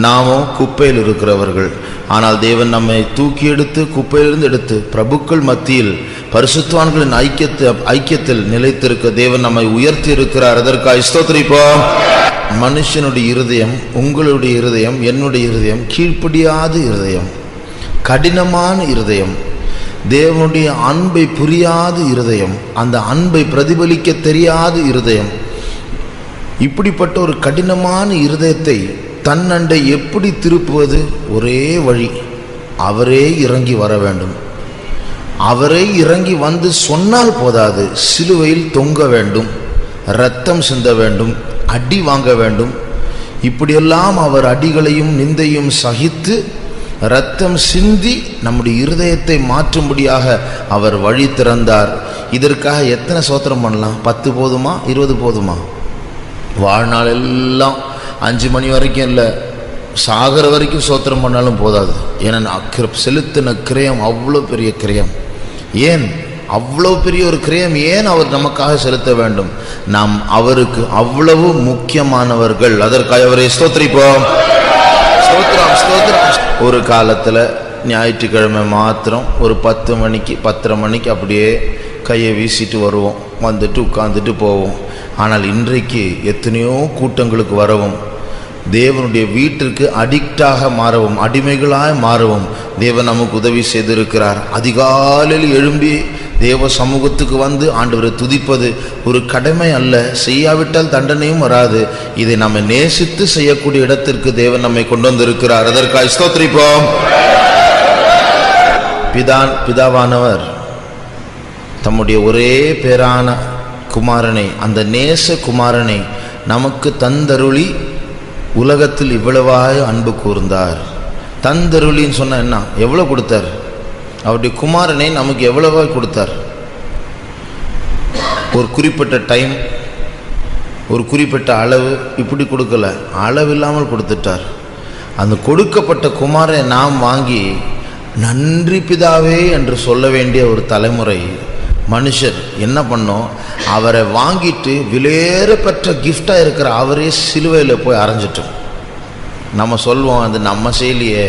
நாமோ குப்பையில் இருக்கிறவர்கள். ஆனால் தேவன் நம்மை தூக்கி எடுத்து குப்பையிலிருந்து எடுத்து பிரபுக்கள் மத்தியில் பரிசுத்தவான்களின் ஐக்கியத்தில் நிலைத்திருக்க தேவன் நம்மை உயர்த்தி இருக்கிறார். அதற்காக ஸ்தோத்திரிப்போம். மனுஷனுடைய இருதயம், உங்களுடைய இருதயம், என்னுடைய இருதயம் கீழ்ப்படியாத இருதயம், கடினமான இருதயம், தேவனுடைய அன்பை புரியாத இருதயம், அந்த அன்பை பிரதிபலிக்க தெரியாத இருதயம். இப்படிப்பட்ட ஒரு கடினமான இருதயத்தை தன்னண்டை எப்படி திருப்புவது? ஒரே வழி, அவரே இறங்கி வர வேண்டும். அவரே இறங்கி வந்து சொன்னால் போதாது, சிலுவையில் தொங்க வேண்டும், இரத்தம் சிந்த வேண்டும், அடி வாங்க வேண்டும். இப்படியெல்லாம் அவர் அடிகளையும் நிந்தையும் சகித்து இரத்தம் சிந்தி நம்முடைய இருதயத்தை மாற்றும்படியாக அவர் வழி திறந்தார். இதற்காக எத்தனை ஸ்தோத்திரம் பண்ணலாம்? 10 போதுமா? 20 போதுமா? வாழ்நாள் எல்லாம் 5 மணி வரைக்கும் இல்லை, சாகர வரைக்கும் ஸ்தோத்திரம் பண்ணாலும் போதாது. ஏன்னா செலுத்தின கிரயம் அவ்வளோ பெரிய கிரயம். ஏன் அவ்வளோ பெரிய ஒரு கிரயம் ஏன் அவர் நமக்காக செலுத்த வேண்டும்? நாம் அவருக்கு அவ்வளவு முக்கியமானவர்கள். அதற்காக அவரை ஸ்தோத்திரிப்போம். ஸ்தோத்திரம், ஸ்தோத்திரம். ஒரு காலத்தில் ஞாயிற்றுக்கிழமை மாத்திரம் ஒரு 10 மணிக்கு 10:30 மணிக்கு அப்படியே கையை வீசிட்டு வருவோம், வந்துட்டு உட்கார்ந்துட்டு போவோம். ஆனால் இன்றைக்கு எத்தனையோ கூட்டங்களுக்கு வரவும், தேவனுடைய வீட்டிற்கு அடிக்டாக மாறவும், அடிமைகளாக மாறவும் தேவன் நமக்கு உதவி செய்திருக்கிறார். அதிகாலையில் எழும்பி தேவ சமூகத்துக்கு வந்து ஆண்டவரை துதிப்பது ஒரு கடமை அல்ல, செய்யாவிட்டால் தண்டனையும் வராது. இதை நம்ம நேசித்து செய்யக்கூடிய இடத்திற்கு தேவன் நம்மை கொண்டு வந்திருக்கிறார். அதற்காக ஸ்தோத்திரிப்போம். பிதாவானவர் தம்முடைய ஒரே பேரான குமாரனை, அந்த நேச குமாரனை நமக்கு தந்தருளி உலகத்தில் இவ்வளவாய் அன்பு கூர்ந்தார். தந்தருளின்னு சொன்ன என்ன? எவ்வளோ கொடுத்தார்? அவருடைய குமாரனை நமக்கு எவ்வளவாய் கொடுத்தார்? ஒரு குறிப்பிட்ட டைம், ஒரு குறிப்பிட்ட அளவு, இப்படி கொடுக்கல, அளவில்லாமல் கொடுத்துட்டார். அந்த கொடுக்கப்பட்ட குமாரனை நாம் வாங்கி நன்றி பிதாவே என்று சொல்ல வேண்டிய ஒரு தலைமுறை மனுஷர் என்ன பண்ணோம்? அவரை வாங்கிட்டு விலையேற பெற்ற கிஃப்டாக இருக்கிற அவரே சிலுவையில் போய் அரைஞ்சிட்டோம். நம்ம சொல்வோம் அது நம்ம செய்யலையே,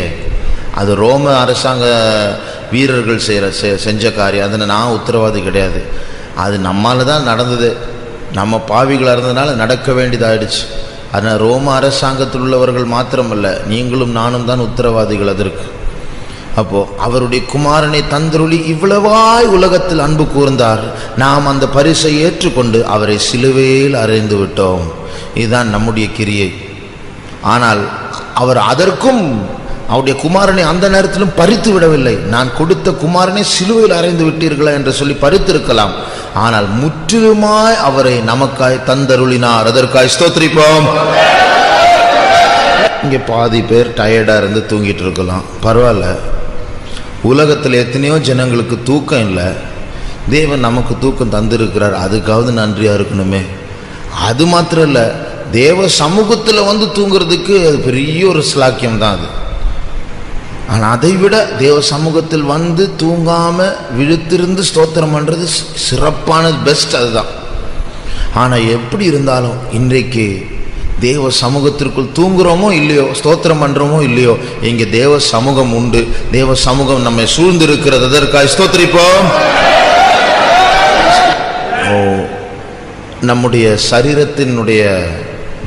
அது ரோம அரசாங்க வீரர்கள் செஞ்ச காரியம், அதில் நான் உத்தரவாதி கிடையாது, அது நம்மால் தான் நடந்தது, நம்ம பாவிகளாக இருந்ததுனால நடக்க வேண்டியதாகிடுச்சு. அதனால் ரோம அரசாங்கத்தில் உள்ளவர்கள் மாத்திரமல்ல, நீங்களும் நானும் தான் உத்தரவாதிகள் அதற்கு. அப்போது அவருடைய குமாரனை தந்தருளி இவ்வளவாய் உலகத்தில் அன்பு கூர்ந்தார். நாம் அந்த பரிசை ஏற்றுக்கொண்டு அவரை சிலுவையில் அறைந்து விட்டோம். இதுதான் நம்முடைய கிரியை. ஆனால் அவர் அதற்கும் அவருடைய குமாரனை அந்த நேரத்திலும் பறித்து விடவில்லை. நான் கொடுத்த குமாரனை சிலுவையில் அறைந்து விட்டீர்களா என்று சொல்லி பறித்திருக்கலாம். ஆனால் முற்றிலுமாய் அவரை நமக்காய் தந்தருளினார். அதற்காய் ஸ்தோத்திரிப்போம். இங்கே பாதி பேர் டயர்டாக இருந்து தூங்கிட்டு இருக்கலாம், பரவாயில்ல. உலகத்தில் எத்தனையோ ஜனங்களுக்கு தூக்கம் இல்லை, தேவன் நமக்கு தூக்கம் தந்திருக்கிறார், அதுக்காவது நன்றியாக இருக்கணுமே. அது மாத்திரம் இல்லை, தேவ சமூகத்தில் வந்து தூங்குறதுக்கு அது பெரிய ஒரு ஸ்லாக்கியம் தான் அது. ஆனால் அதை விட தேவ சமூகத்தில் வந்து தூங்காமல் விழுத்திருந்து ஸ்தோத்திரம் பண்ணுறது சிறப்பானது, பெஸ்ட் அதுதான். ஆனால் எப்படி இருந்தாலும் இன்றைக்கு தேவ சமூகத்திற்குள் தூங்குறோமோ இல்லையோ, ஸ்தோத்திரம் பண்ணுறோமோ இல்லையோ, இங்கே தேவ சமூகம் உண்டு, தேவ சமூகம் நம்மை சூழ்ந்திருக்கிறது. அதற்காக ஸ்தோத்திரிப்போம். நம்முடைய சரீரத்தினுடைய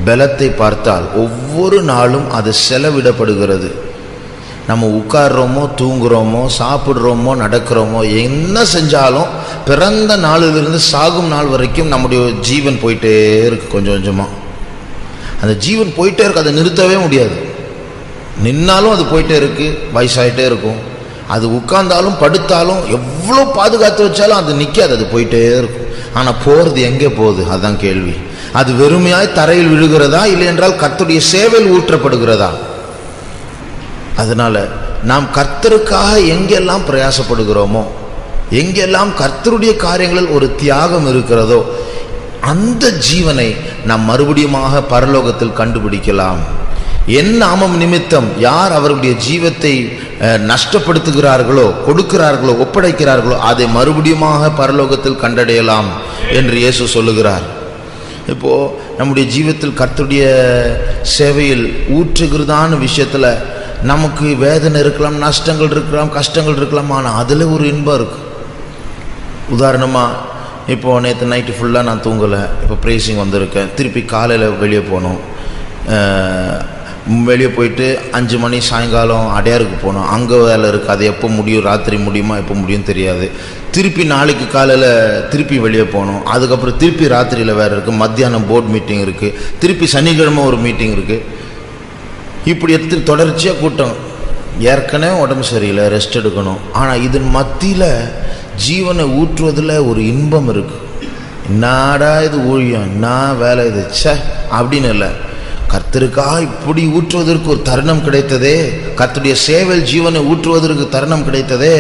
பலத்தை பார்த்தால் ஒவ்வொரு நாளும் அது செலவிடப்படுகிறது. நம்ம உட்கார்றோமோ, தூங்குறோமோ, சாப்பிட்றோமோ, நடக்கிறோமோ, என்ன செஞ்சாலும் பிறந்த நாளிலிருந்து சாகும் நாள் வரைக்கும் நம்முடைய ஜீவன் போயிட்டே இருக்கு. கொஞ்சம் கொஞ்சமாக அந்த ஜீவன் போயிட்டே இருக்கு, அதை நிறுத்தவே முடியாது. நின்னாலும் அது போயிட்டே இருக்கு, வயசாகிட்டே இருக்கும். அது உட்கார்ந்தாலும் படுத்தாலும் எவ்வளோ பாதுகாத்து வச்சாலும் அது நிற்காது, அது போயிட்டே இருக்கும். ஆனால் போகிறது எங்கே போகுது? அதுதான் கேள்வி. அது வெறுமையாய் தரையில் விழுகிறதா, இல்லை என்றால் கர்த்தருடைய சேவையில் ஊற்றப்படுகிறதா? அதனால நாம் கர்த்தருக்காக எங்கெல்லாம் பிரயாசப்படுகிறோமோ, எங்கெல்லாம் கர்த்தருடைய காரியங்களில் ஒரு தியாகம் இருக்கிறதோ, அந்த ஜீவனை நாம் மறுபடியுமாக பரலோகத்தில் கண்டுபிடிக்கலாம். என் நாமம் நிமித்தம் யார் அவருடைய ஜீவத்தை நஷ்டப்படுத்துகிறார்களோ, கொடுக்கிறார்களோ, ஒப்படைக்கிறார்களோ, அதை மறுபடியுமாக பரலோகத்தில் கண்டடையலாம் என்று இயேசு சொல்லுகிறார். இப்போ நம்முடைய ஜீவிதத்தில் கர்த்தருடைய சேவையில் ஊற்றுகிறதான விஷயத்தில் நமக்கு வேதனை இருக்கலாம், நஷ்டங்கள் இருக்கலாம், கஷ்டங்கள் இருக்கலாம். ஆனால் அதில் ஒரு இன்பம் இருக்குது. உதாரணமாக இப்போது நேற்று நைட்டு ஃபுல்லாக நான் தூங்கலை, இப்போ ப்ரேசிங் வந்திருக்கேன், திருப்பி காலையில் வெளியே போனோம். வெளியே போயிட்டு 5 மணி சாயங்காலம் அடையாருக்கு போனோம். அங்கே வேலை இருக்குது, அது எப்போ முடியும், ராத்திரி முடியுமா எப்போ முடியும் தெரியாது. திருப்பி நாளைக்கு காலையில் திருப்பி வெளியே போனோம். அதுக்கப்புறம் திருப்பி ராத்திரியில் வேறு இருக்குது, மத்தியானம் போர்ட் மீட்டிங் இருக்குது, திருப்பி சனிக்கிழமை ஒரு மீட்டிங் இருக்குது. இப்படி எடுத்து தொடர்ச்சியாக கூட்டம். ஏற்கனவே உடம்பு சரியில்லை, ரெஸ்ட் எடுக்கணும். ஆனால் இதன் மத்தியில் ஜீவனை ஊற்றுவதில் ஒரு இன்பம் இருக்குது. என்னடா இது ஊழியம், என்ன வேலை இது அப்படின்னு இல்லை. கர்த்தருக்காக இப்படி ஊற்றுவதற்கு ஒரு தருணம் கிடைத்ததே, கர்த்தருடைய சேவையில் ஜீவனை ஊற்றுவதற்கு தருணம் கிடைத்ததே.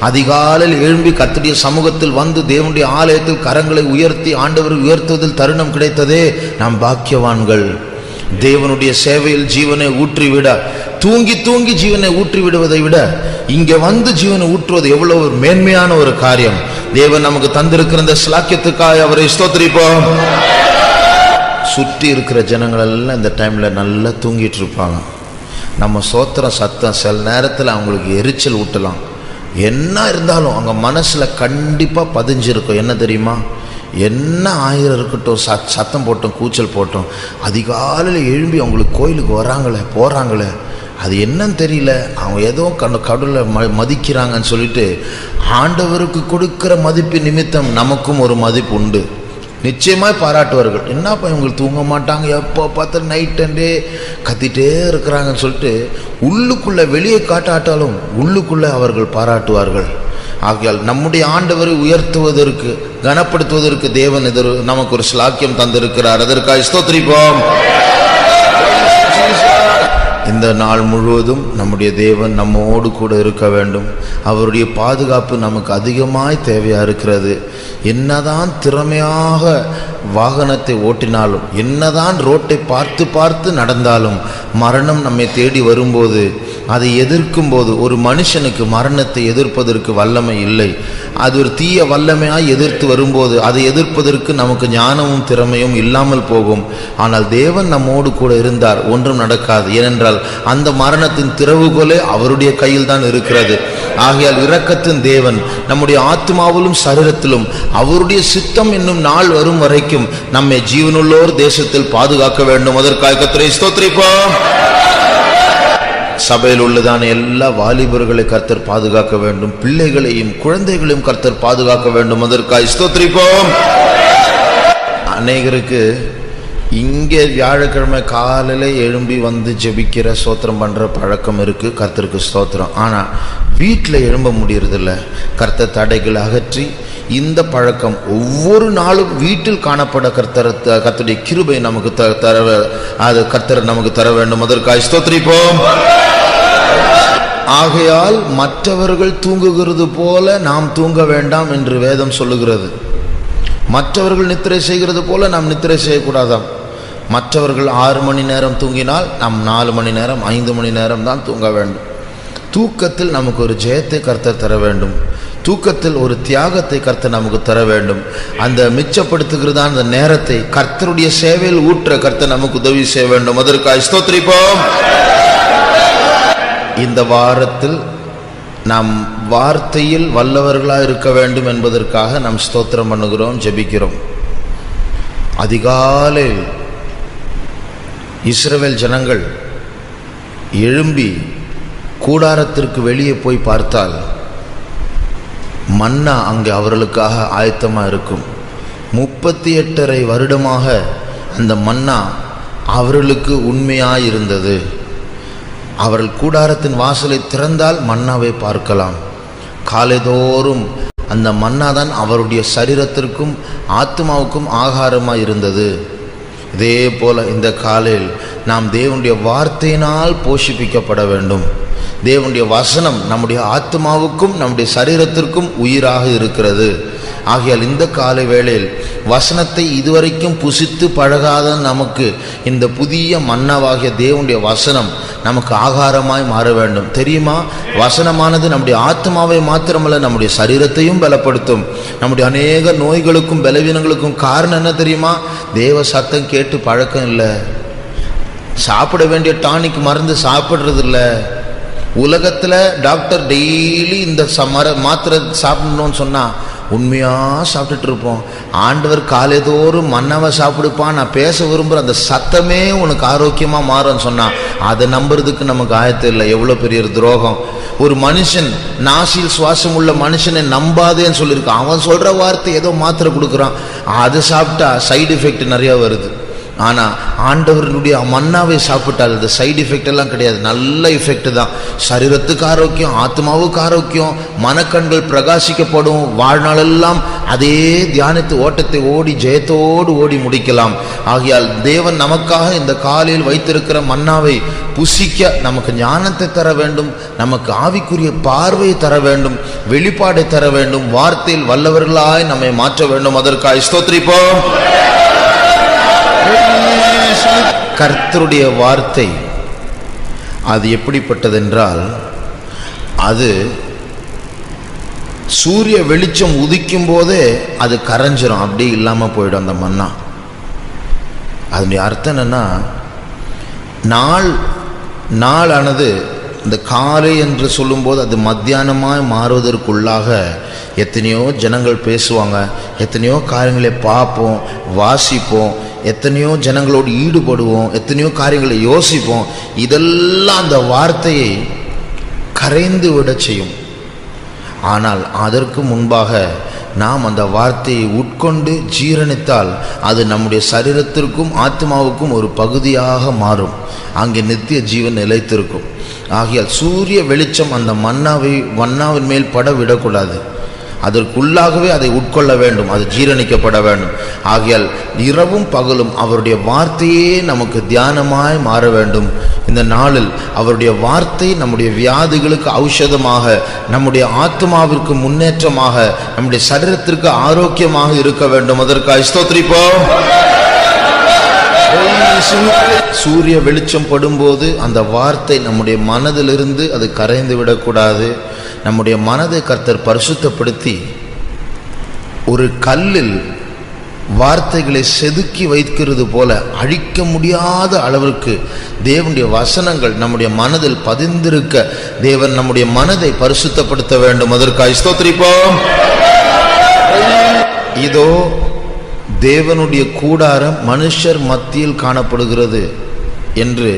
அதிகாலையில் எழும்பி கர்த்தருடைய சமூகத்தில் வந்து தேவனுடைய ஆலயத்தில் கரங்களை உயர்த்தி ஆண்டவரை உயர்த்துவதில் தருணம் கிடைத்ததே. நாம் பாக்கியவான்கள். தேவனுடைய சேவையில் ஜீவனை ஊற்றிவிட, தூங்கி தூங்கி ஜீவனை ஊற்றி விடுவதை விட இங்கே வந்து ஜீவனை ஊற்றுவது எவ்வளவு ஒரு மேன்மையான ஒரு காரியம். தேவன் நமக்கு தந்திருக்கிற இந்த ஸ்லாக்கியத்துக்காக அவரை ஸ்தோத்திரிப்போம். சுற்றி இருக்கிற ஜனங்கள் எல்லாம் இந்த டைமில் நல்லா தூங்கிட்டு இருப்பாங்க. நம்ம சோத்திரம் சத்தம் சில நேரத்தில் அவங்களுக்கு எரிச்சல் ஊட்டலாம். என்ன இருந்தாலும் அவங்க மனசில் கண்டிப்பாக பதிஞ்சிருக்கும். என்ன தெரியுமா, என்ன ஆயிரம் இருக்கட்டும், சத்தம் போட்டோம், கூச்சல் போட்டோம், அதிகாலையில் எழும்பி அவங்களுக்கு கோயிலுக்கு வராங்களே போகிறாங்களே, அது என்னன்னு தெரியல, அவங்க ஏதோ கடவுளை மதிக்கிறாங்கன்னு சொல்லிட்டு ஆண்டவருக்கு கொடுக்கிற மதிப்பு நிமித்தம் நமக்கும் ஒரு மதிப்பு உண்டு. நிச்சயமாய் பாராட்டுவார்கள். என்னப்பா இவங்களுக்கு தூங்க மாட்டாங்க, எப்போ பார்த்தா நைட் அண்டே கத்திட்டே இருக்கிறாங்கன்னு சொல்லிட்டு உள்ளுக்குள்ளே வெளியே காட்டாட்டாலும் உள்ளுக்குள்ளே அவர்கள் பாராட்டுவார்கள். ஆகையால் நம்முடைய ஆண்டவரை உயர்த்துவதற்கு கனப்படுத்துவதற்கு தேவன் நமக்கு ஒரு ஸ்லாக்கியம் தந்திருக்கிறார். அதற்காக ஸ்தோத்திரிப்போம். இந்த நாள் முழுவதும் நம்முடைய தேவன் நம்மோடு கூட இருக்க வேண்டும். அவருடைய பாதுகாப்பு நமக்கு அதிகமாய் தேவையாக இருக்கிறது. என்னதான் திறமையாக வாகனத்தை ஓட்டினாலும், என்னதான் ரோட்டை பார்த்து பார்த்து நடந்தாலும், மரணம் நம்மை தேடி வரும்போது, அதை எதிர்க்கும் போது, ஒரு மனுஷனுக்கு மரணத்தை எதிர்ப்பதற்கு வல்லமை இல்லை. அது ஒரு தீய வல்லமையாய் எதிர்த்து வரும்போது அதை எதிர்ப்பதற்கு நமக்கு ஞானமும் திறமையும் இல்லாமல் போகும். ஆனால் தேவன் நம்மோடு கூட இருந்தார், ஒன்றும் நடக்காது. ஏனென்றால் அந்த மரணத்தின் திறவுகோலே அவருடைய கையில் தான் இருக்கிறது. ஆகையால் இரக்கத்தின் தேவன் நம்முடைய ஆத்மாவிலும் சரீரத்திலும் அவருடைய சித்தம் என்னும் நாள் வரும் வரைக்கும் நம்மை ஜீவனுள்ளோர் தேசத்தில் பாதுகாக்க வேண்டும். அதற்காக கர்த்தரை ஸ்தோத்திரிப்போம். சபையில் உள்ளதான எல்லா வாலிபர்களை கர்த்தர் பாதுகாக்க வேண்டும், பிள்ளைகளையும் குழந்தைகளையும் கர்த்தர் பாதுகாக்க வேண்டும். அதற்காக ஸ்தோத்திரிப்போம். அநேகருக்கு இங்கே வியாழக்கிழமை காலையில் எழும்பி வந்து ஜெபிக்கிற ஸ்தோத்திரம் பண்ணுற பழக்கம் இருக்குது, கர்த்தருக்கு ஸ்தோத்திரம். ஆனால் வீட்டில் எழும்ப முடியறதில்ல. கர்த்தர் தடைகளை அகற்றி இந்த பழக்கம் ஒவ்வொரு நாளும் வீட்டில் காணப்பட கர்த்தருடைய கிருபை நமக்கு அது கர்த்தர் நமக்கு தர வேண்டும். அதற்காக ஸ்தோத்திரிப்போம். ஆகையால் மற்றவர்கள் தூங்குகிறது போல நாம் தூங்க வேண்டாம் என்று வேதம் சொல்லுகிறது. மற்றவர்கள் நித்திரை செய்கிறது போல நாம் நித்திரை செய்யக்கூடாதாம். மற்றவர்கள் 6 மணி நேரம் தூங்கினால் நாம் 4 மணி நேரம் 5 மணி நேரம் தான் தூங்க வேண்டும். தூக்கத்தில் நமக்கு ஒரு ஜெயத்தை கர்த்தர் தர வேண்டும். தூக்கத்தில் ஒரு தியாகத்தை கர்த்தர் நமக்கு தர வேண்டும். அந்த மிச்சப்படுத்துகிறதான அந்த நேரத்தை கர்த்தருடைய சேவையில் ஊற்ற கர்த்தர் நமக்கு உதவி செய்ய வேண்டும். அதற்காக ஸ்தோத்திரிப்போம். இந்த வாரத்தில் நாம் வார்த்தையில் வல்லவர்களாக இருக்க வேண்டும் என்பதற்காக நாம் ஸ்தோத்திரம் பண்ணுகிறோம், ஜெபிக்கிறோம். அதிகாலை இஸ்ரவேல் ஜனங்கள் எழும்பி கூடாரத்திற்கு வெளியே போய் பார்த்தால் மன்னா அங்கே அவர்களுக்காக ஆயத்தமாக இருக்கும். 38.5 வருடமாக அந்த மன்னா அவர்களுக்கு உண்மையாயிருந்தது. அவர்கள் கூடாரத்தின் வாசலை திறந்தால் மன்னாவை பார்க்கலாம். காலைதோறும் அந்த மன்னா தான் அவருடைய சரீரத்திற்கும் ஆத்மாவுக்கும் ஆகாரமாக இருந்தது. இதே போல இந்த காலையில் நாம் தேவனுடைய வார்த்தையினால் போஷிப்பிக்கப்பட வேண்டும். தேவனுடைய வசனம் நம்முடைய ஆத்மாவுக்கும் நம்முடைய சரீரத்திற்கும் உயிராக இருக்கிறது. ஆகையால் இந்த காலை வேளையில் வசனத்தை இதுவரைக்கும் புசித்து பழகாத நமக்கு இந்த புதிய மன்னாவாகிய தேவனுடைய வசனம் நமக்கு ஆகாரமாய் மாற வேண்டும். தெரியுமா, வசனமானது நம்முடைய ஆத்மாவை மாத்திரமல்ல நம்முடைய சரீரத்தையும் பலப்படுத்தும். நம்முடைய அநேக நோய்களுக்கும் பலவீனங்களுக்கும் காரணம் என்ன தெரியுமா? தேவ சத்தம் கேட்டு பழக்கம் இல்லை. சாப்பிட வேண்டிய டானிக் மருந்து சாப்பிட்றது இல்லை. உலகத்தில் டாக்டர் டெய்லி இந்த மாத்திரை சாப்பிடணும்னு சொன்னால் உண்மையாக சாப்பிட்டுட்டு இருப்போம். ஆண்டவர் காலைதோறும் மன்னவை சாப்பிடுப்பா, நான் பேச விரும்புகிற அந்த சத்தமே உனக்கு ஆரோக்கியமாக மாறும்னு சொன்னால் அதை நம்புறதுக்கு நமக்கு ஆயத்தம் இல்லை. எவ்வளோ பெரிய துரோகம்! ஒரு மனுஷன், நாசில் சுவாசம் உள்ள மனுஷனை நம்பாதேன்னு சொல்லியிருக்கான். அவன் சொல்கிற வார்த்தை ஏதோ மாத்திரை கொடுக்குறான், அதை சாப்பிட்டா சைடு எஃபெக்ட் நிறையா வருது. ஆனால் ஆண்டவருடைய மன்னாவை சாப்பிட்டால் அது சைடு எஃபெக்ட் எல்லாம் கிடையாது, நல்ல எஃபெக்ட் தான். சரீரத்துக்கு ஆரோக்கியம், ஆத்மாவுக்கு ஆரோக்கியம், மனக்கண்கள் பிரகாசிக்கப்படும். வாழ்நாளெல்லாம் அதே தியானித்து ஓட்டத்தை ஓடி ஜெயத்தோடு ஓடி முடிக்கலாம். ஆகையால் தேவன் நமக்காக இந்த காலையில் வைத்திருக்கிற மன்னாவை புசிக்க நமக்கு ஞானத்தை தர வேண்டும், நமக்கு ஆவிக்குரிய பார்வையை தர வேண்டும், வெளிப்பாடை தர வேண்டும், வார்த்தையில் வல்லவர்களாய் நம்மை மாற்ற வேண்டும். அதற்காக ஸ்தோத்திரிப்போம். கர்த்தருடைய வார்த்தை அது எப்படிப்பட்டதென்றால், அது சூரிய வெளிச்சம் உதிக்கும் போதே அது கரைஞ்சிரும், அப்படியே இல்லாமல் போயிடும் அந்த மன்னா. அதனுடைய அர்த்தம் என்னன்னா, நாளானது இந்த காலை என்று சொல்லும்போது அது மத்தியானமாய் மாறுவதற்குள்ளாக எத்தனையோ ஜனங்கள் பேசுவாங்க, எத்தனையோ காரியங்களை பார்ப்போம், வாசிப்போம், எத்தனையோ ஜனங்களோடு ஈடுபடுவோம், எத்தனையோ காரியங்களை யோசிப்போம். இதெல்லாம் அந்த வார்த்தையை கரைந்து விட செய்யும். ஆனால் அதற்கு முன்பாக நாம் அந்த வார்த்தையை உட்கொண்டு ஜீரணித்தால் அது நம்முடைய சரீரத்திற்கும் ஆத்மாவுக்கும் ஒரு பகுதியாக மாறும். அங்கே நித்திய ஜீவன் நிலைத்திருக்கும். ஆகையால் சூரிய வெளிச்சம் அந்த மன்னாவின் மேல் பட விடக்கூடாது. அதற்குள்ளாகவே அதை உட்கொள்ள வேண்டும், அது ஜீரணிக்கப்பட வேண்டும். ஆகையால் இரவும் பகலும் அவருடைய வார்த்தையே நமக்கு தியானமாய் மாற வேண்டும். இந்த நாளில் அவருடைய வார்த்தை நம்முடைய வியாதிகளுக்கு ஔஷதமாக, நம்முடைய ஆத்மாவிற்கு முன்னேற்றமாக, நம்முடைய சரீரத்திற்கு ஆரோக்கியமாக இருக்க வேண்டும். அதற்காக ஸ்தோத்திரிப்போம். சூரிய வெளிச்சம் படும்போது அந்த வார்த்தை நம்முடைய மனதிலிருந்து அது கரைந்து விடக்கூடாது. நம்முடைய மனதை கர்த்தர் பரிசுத்தப்படுத்தி ஒரு கல்லில் வார்த்தைகளை செதுக்கி வைக்கிறது போல அழிக்க முடியாத அளவிற்கு தேவனுடைய வசனங்கள் நம்முடைய மனதில் பதிந்திருக்க தேவன் நம்முடைய மனதை பரிசுத்தப்படுத்த வேண்டும். அதற்காக ஸ்தோத்திரிப்போம். இதோ தேவனுடைய கூடாரம் மனுஷர் மத்தியில் காணப்படுகிறது என்று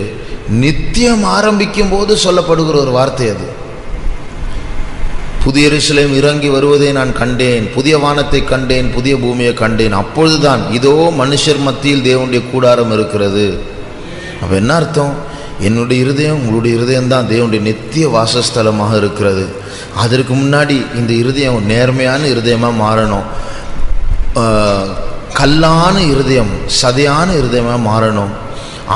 நித்தியம் ஆரம்பிக்கும் போது சொல்லப்படுகிற ஒரு வார்த்தை அது. புதிய எருசலேம் இறங்கி வருவதை நான் கண்டேன், புதிய வானத்தை கண்டேன், புதிய பூமியை கண்டேன். அப்பொழுதுதான் இதோ மனுஷர் மத்தியில் தேவனுடைய கூடாரம் இருக்கிறது. அப்போ என்ன அர்த்தம்? என்னுடைய இருதயம், உங்களுடைய இருதயம் தான் தேவனுடைய நித்திய வாசஸ்தலமாக இருக்கிறது. அதற்கு முன்னாடி இந்த இருதயம் நேர்மையான இருதயமாக மாறணும், கல்லான இருதயம் சதையான இருதயமாக மாறணும்,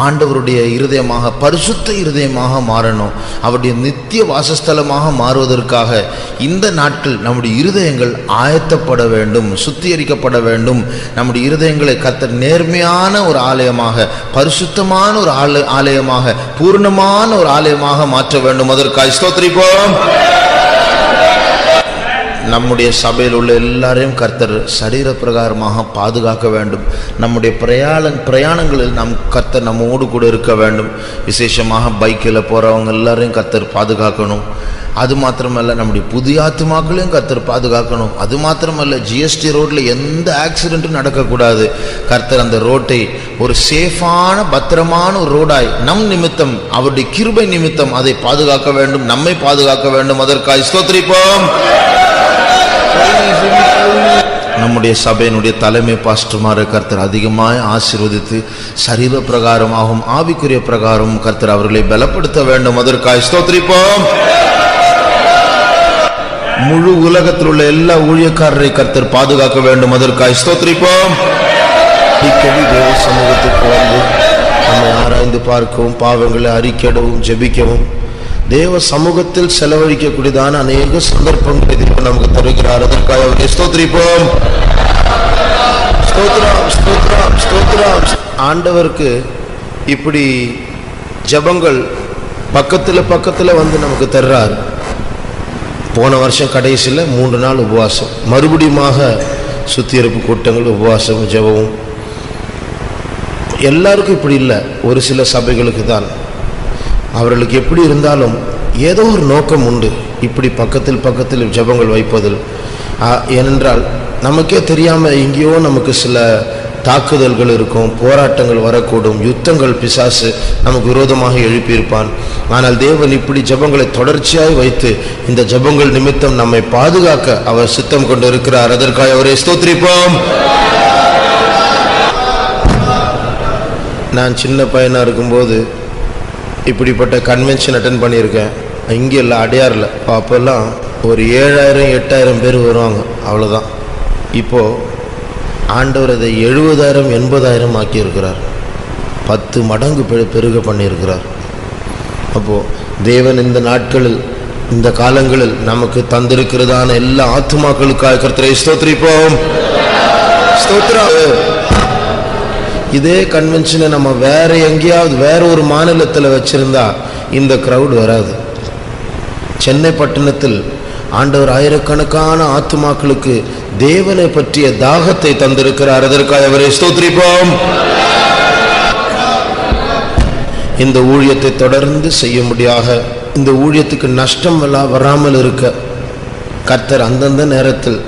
ஆண்டவருடைய இருதயமாக பரிசுத்த இருதயமாக மாறணும். அவருடைய நித்திய வாசஸ்தலமாக மாறுவதற்காக இந்த நாட்கள் நம்முடைய இருதயங்கள் ஆயத்தப்பட வேண்டும், சுத்திகரிக்கப்பட வேண்டும். நம்முடைய இருதயங்களை கர்த்தர் நேர்மையான ஒரு ஆலயமாக, பரிசுத்தமான ஒரு ஆலயமாக, பூர்ணமான ஒரு ஆலயமாக மாற்ற வேண்டும். அதற்காக ஸ்தோத்திரிப்போம். நம்முடைய சபையில் உள்ள எல்லாரையும் கர்த்தர் சரீர பிரகாரமாக பாதுகாக்க வேண்டும். நம்முடைய பிரயாணங்களில் கர்த்தர் நம்மோடு கூட இருக்க வேண்டும். விசேஷமாக பைக்கில் போகிறவங்க எல்லாரையும் கர்த்தர் பாதுகாக்கணும். அது மாத்திரமல்ல, நம்முடைய புதிய ஆத்துமாக்களையும் கர்த்தர் பாதுகாக்கணும். அது மாத்திரமல்ல, ஜிஎஸ்டி ரோட்டில் எந்த ஆக்சிடென்ட்டும் நடக்கக்கூடாது. கர்த்தர் அந்த ரோட்டை ஒரு சேஃபான பத்திரமான ஒரு ரோடாய் நம் நிமித்தம், அவருடைய கிருபை நிமித்தம் அதை பாதுகாக்க வேண்டும், நம்மை பாதுகாக்க வேண்டும். அதற்காக ஸ்தோத்திரிப்போம். நம்முடைய சபையினுடைய தலைமை பாஸ்டர்மாரை கர்த்தர் அதிகமாய் ஆசீர்வதித்து சரீர பிரகாரமாகவும் ஆவிக்குரிய பிரகாரமும் கர்த்தர் அவர்களை பலப்படுத்த வேண்டும். அதற்காக ஸ்தோத்திரிப்போம். முழு உலகத்தில் உள்ள எல்லா ஊழியக்காரரை கர்த்தர் பாதுகாக்க வேண்டும். அதற்காக ஸ்தோத்திரிப்போம். தேவ சமூகத்துக்கு வந்து நம்மை ஆராய்ந்து பார்க்கவும், பாவங்களை அறிக்கையிடவும், ஜெபிக்கவும், தேவ சமூகத்தில் செலவழிக்கக்கூடியதான அநேக சந்தர்ப்பங்களை தேவன் நமக்கு தருகிறார். அதற்காக அவரை ஸ்தோத்திரிப்போம். ஸ்தோத்திரம், ஸ்தோத்திரம், ஸ்தோத்திரம். ஆண்டவருக்கு இப்படி ஜெபங்கள் பக்கத்துல வந்து நமக்கு தர்றார். போன வருஷம் கடைசியில் 3 நாள் உபவாசம், மறுபடியுமாக சுத்திகரிப்பு கூட்டங்கள், உபவாசம், ஜெபமும். எல்லாருக்கும் இப்படி இல்லை, ஒரு சில சபைகளுக்கு தான். அவர்களுக்கு எப்படி இருந்தாலும் ஏதோ ஒரு நோக்கம் உண்டு இப்படி பக்கத்தில் ஜெபங்கள் வைப்பதில். ஏனென்றால் நமக்கே தெரியாமல் எங்கேயோ நமக்கு சில தாக்குதல்கள் இருக்கும், போராட்டங்கள் வரக்கூடும், யுத்தங்கள் பிசாசு நமக்கு விரோதமாக எழுப்பியிருப்பான். ஆனால் தேவன் இப்படி ஜெபங்களை தொடர்ச்சியாய் வைத்து இந்த ஜெபங்கள் நிமித்தம் நம்மை பாதுகாக்க அவர் சித்தம் கொண்டு இருக்கிறார். அதற்காக அவரை ஸ்தோத்திரிப்போம். நான் சின்ன பையனாக இருக்கும்போது இப்படிப்பட்ட கன்வென்ஷன் அட்டன் பண்ணியிருக்கேன். இங்கே இல்லை, அடையாறில். அப்போல்லாம் ஒரு 7,000-8,000 பேர் வருவாங்க, அவ்வளோதான். இப்போது ஆண்டவர் அதை 70,000-80,000 ஆக்கியிருக்கிறார். 10 மடங்கு பெருக பண்ணியிருக்கிறார். அப்போது தேவன் இந்த நாட்களில், இந்த காலங்களில் நமக்கு தந்திருக்கிறதான எல்லா ஆத்துமாக்களுக்காக கர்த்தரை ஸ்தோத்திரிப்போம். ஸ்தோத்திரம். இதே கன்வென்ஷனை நம்ம வேற எங்கேயாவது வேற ஒரு மாநிலத்தில் வச்சிருந்தா இந்த கிரவுட் வராது. சென்னை பட்டணத்தில் ஆண்டவர் ஆயிரக்கணக்கான ஆத்துமாக்களுக்கு தேவனை பற்றிய தாகத்தை தந்திருக்கிறார். அதற்காக அவரை ஸ்தோத்திரிப்போம். இந்த ஊழியத்தை தொடர்ந்து செய்ய முடியாக, இந்த ஊழியத்துக்கு நஷ்டம் வராமல் இருக்க கர்த்தர் அந்தந்த நேரத்தில்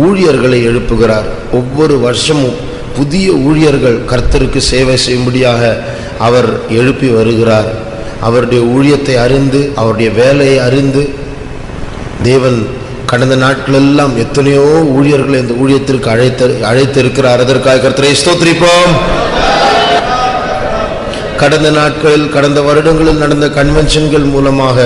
ஊழியர்களை எழுப்புகிறார். ஒவ்வொரு வருஷமும் புதிய ஊழியர்கள் கர்த்தருக்கு சேவை செய்யும்படியாக அவர் எழுப்பி வருகிறார். அவருடைய ஊழியத்தை அறிந்து, அவருடைய வேலையை அறிந்து தேவன் கடந்த நாட்களெல்லாம் எத்தனையோ ஊழியர்களை இந்த ஊழியத்திற்கு அழைத்திருக்கிறார். அதற்காக கர்த்தரை ஸ்தோத்திரிப்போம். கடந்த நாட்களில், கடந்த வருடங்களில் நடந்த கன்வென்ஷன்கள் மூலமாக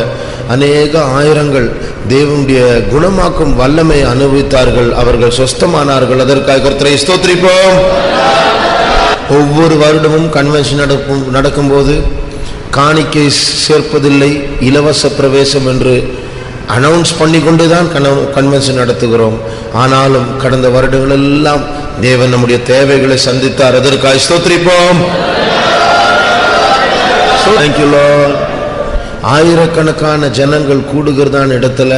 அநேக ஆயிரங்கள் தேவனுடைய குணமாக்கும் வல்லமை அனுபவித்தார்கள். அவர்கள் சொஸ்தமானார்கள். அதற்காக கர்த்தரை ஸ்தோத்திரிப்போம். ஒவ்வொரு வருடமும் கன்வென்ஷன் நடக்கும்போது காணிக்கை சேர்ப்பதில்லை, இலவச பிரவேசம் என்று அனௌன்ஸ் பண்ணி கொண்டு தான் கன்வென்ஷன் நடத்துகிறோம். ஆனாலும் கடந்த வருடங்களெல்லாம் தேவன் நம்முடைய தேவைகளை சந்தித்தார். அதற்காக ஸ்தோத்திரிப்போம். Thank you Lord. ஆயிரக்கணக்கான ஜனங்கள் கூடுகிறதான இடத்துல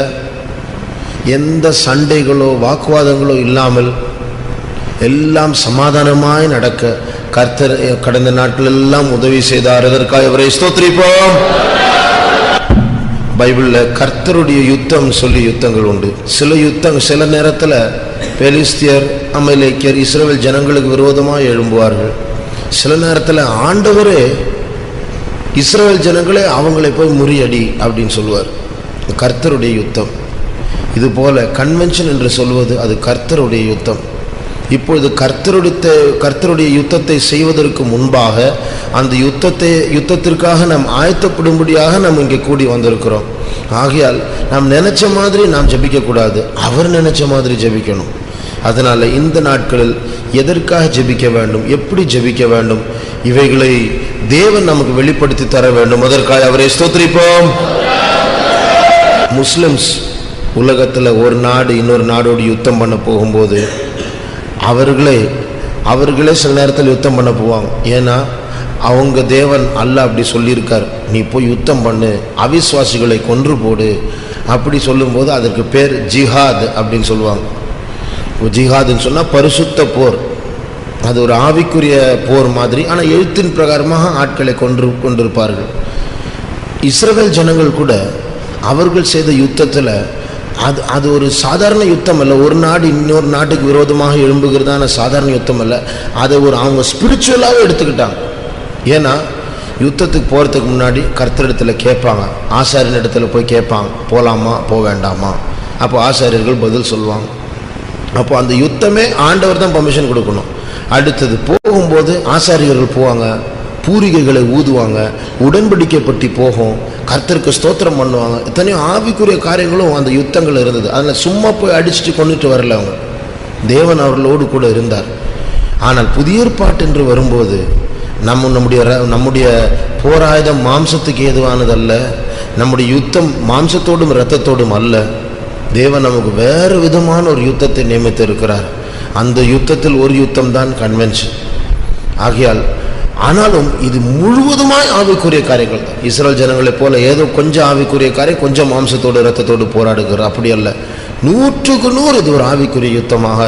எந்த சண்டைகளோ வாக்குவாதங்களோ இல்லாமல் எல்லாம் சமாதானமாய் நடக்க கர்த்தர் கடந்த நாட்கள் எல்லாம் உதவி செய்தார். அதற்காக அவரை ஸ்தோத்திரிப்போம். பைபிள்ல கர்த்தருடைய யுத்தம் சொல்லி யுத்தங்கள் உண்டு. சில நேரத்தில் பெலிஸ்தியர், அமலேக்கியர், இஸ்ரவேல் ஜனங்களுக்கு விரோதமாக எழும்புவார்கள். சில நேரத்தில் ஆண்டவரே இஸ்ரவேல் ஜனங்களே அவங்களை போய் முறியடி அப்படின்னு சொல்லுவார். கர்த்தருடைய யுத்தம். இது போல கன்வென்ஷன் என்று சொல்வது அது கர்த்தருடைய யுத்தம். இப்பொழுது கர்த்தருடைய யுத்தத்தை செய்வதற்கு முன்பாக அந்த யுத்தத்திற்காக நாம் ஆயத்தப்படும்படியாக நாம் இங்கே கூடி வந்திருக்கிறோம். ஆகையால் நாம் நினைச்ச மாதிரி நாம் ஜெபிக்க கூடாது, அவர் நினைச்ச மாதிரி ஜெபிக்கணும். அதனால இந்த நாட்களில் எதற்காக ஜெபிக்க வேண்டும், எப்படி ஜெபிக்க வேண்டும், இவைகளை தேவன் நமக்கு வெளிப்படுத்தி தர வேண்டும். அதற்காக அவரை ஸ்தோத்திரிப்போம். முஸ்லிம்ஸ் உலகத்தில் ஒரு நாடு இன்னொரு நாடோடு யுத்தம் பண்ண போகும்போது அவர்களே சில நேரத்தில் யுத்தம் பண்ண போவாங்க. ஏன்னா அவங்க தேவன் அல்லாஹ் அப்படி சொல்லியிருக்கார், நீ போய் யுத்தம் பண்ணு, அவிசுவாசிகளை கொன்று போடு அப்படி சொல்லும்போது அதற்கு பேர் ஜிஹாத் அப்படின்னு சொல்லுவாங்க. ஜிஹாதுன்னு சொன்னால் பரிசுத்த போர். அது ஒரு ஆவிக்குரிய போர் மாதிரி. ஆனால் எழுத்தின் பிரகாரமாக ஆட்களை கொண்டிருப்பார்கள். இஸ்ரவேல் ஜனங்கள் கூட அவர்கள் செய்த யுத்தத்தில் அது ஒரு சாதாரண யுத்தம் அல்ல. ஒரு நாடு இன்னொரு நாட்டுக்கு விரோதமாக எழும்புகிறதான சாதாரண யுத்தம் அல்ல. அதை அவங்க ஸ்பிரிச்சுவலாகவே எடுத்துக்கிட்டாங்க. ஏன்னா யுத்தத்துக்கு போகிறதுக்கு முன்னாடி கர்த்தரிடத்தில் கேட்பாங்க, ஆசாரியன் இடத்துல போய் கேட்பாங்க, போகலாமா போக வேண்டாமா. அப்போ ஆசாரியர்கள் பதில் சொல்லுவாங்க. அப்போ அந்த யுத்தமே ஆண்டவர் தான் பர்மிஷன் கொடுக்கணும். அடுத்தது போகும்போது ஆசாரியர்கள் போவாங்க, பூரிகைகளை ஊதுவாங்க, உடன்படிக்கை பற்றி போகும், கர்த்தருக்கு ஸ்தோத்திரம் பண்ணுவாங்க. இத்தனையும் ஆவிக்குரிய காரியங்களும் அந்த யுத்தங்கள் இருந்தது. அதில் சும்மா போய் அடிச்சுட்டு கொண்டுட்டு வரல, அவங்க தேவன் அவர்களோடு கூட இருந்தார். ஆனால் புதிய ஏற்பாட்டு என்று வரும்போது நம்முடைய போராயுதம் மாம்சத்துக்கு ஏதுவானதல்ல, நம்முடைய யுத்தம் மாம்சத்தோடும் இரத்தத்தோடும் அல்ல. தேவன் நமக்கு வேறு விதமான ஒரு யுத்தத்தை நியமித்து இருக்கிறார். அந்த யுத்தத்தில் ஒரு யுத்தம் தான் கன்வென்ஷன். ஆகையால் ஆனாலும் இது முழுவதுமாய் ஆவிக்குரிய காரியங்கள் தான். இஸ்ரேல் ஜனங்களைப் போல ஏதோ கொஞ்சம் ஆவிக்குரிய காரியம், கொஞ்சம் மாம்சத்தோடு இரத்தத்தோடு போராடுகிறார், அப்படி அல்ல. 100க்கு 100 இது ஒரு ஆவிக்குரிய யுத்தமாக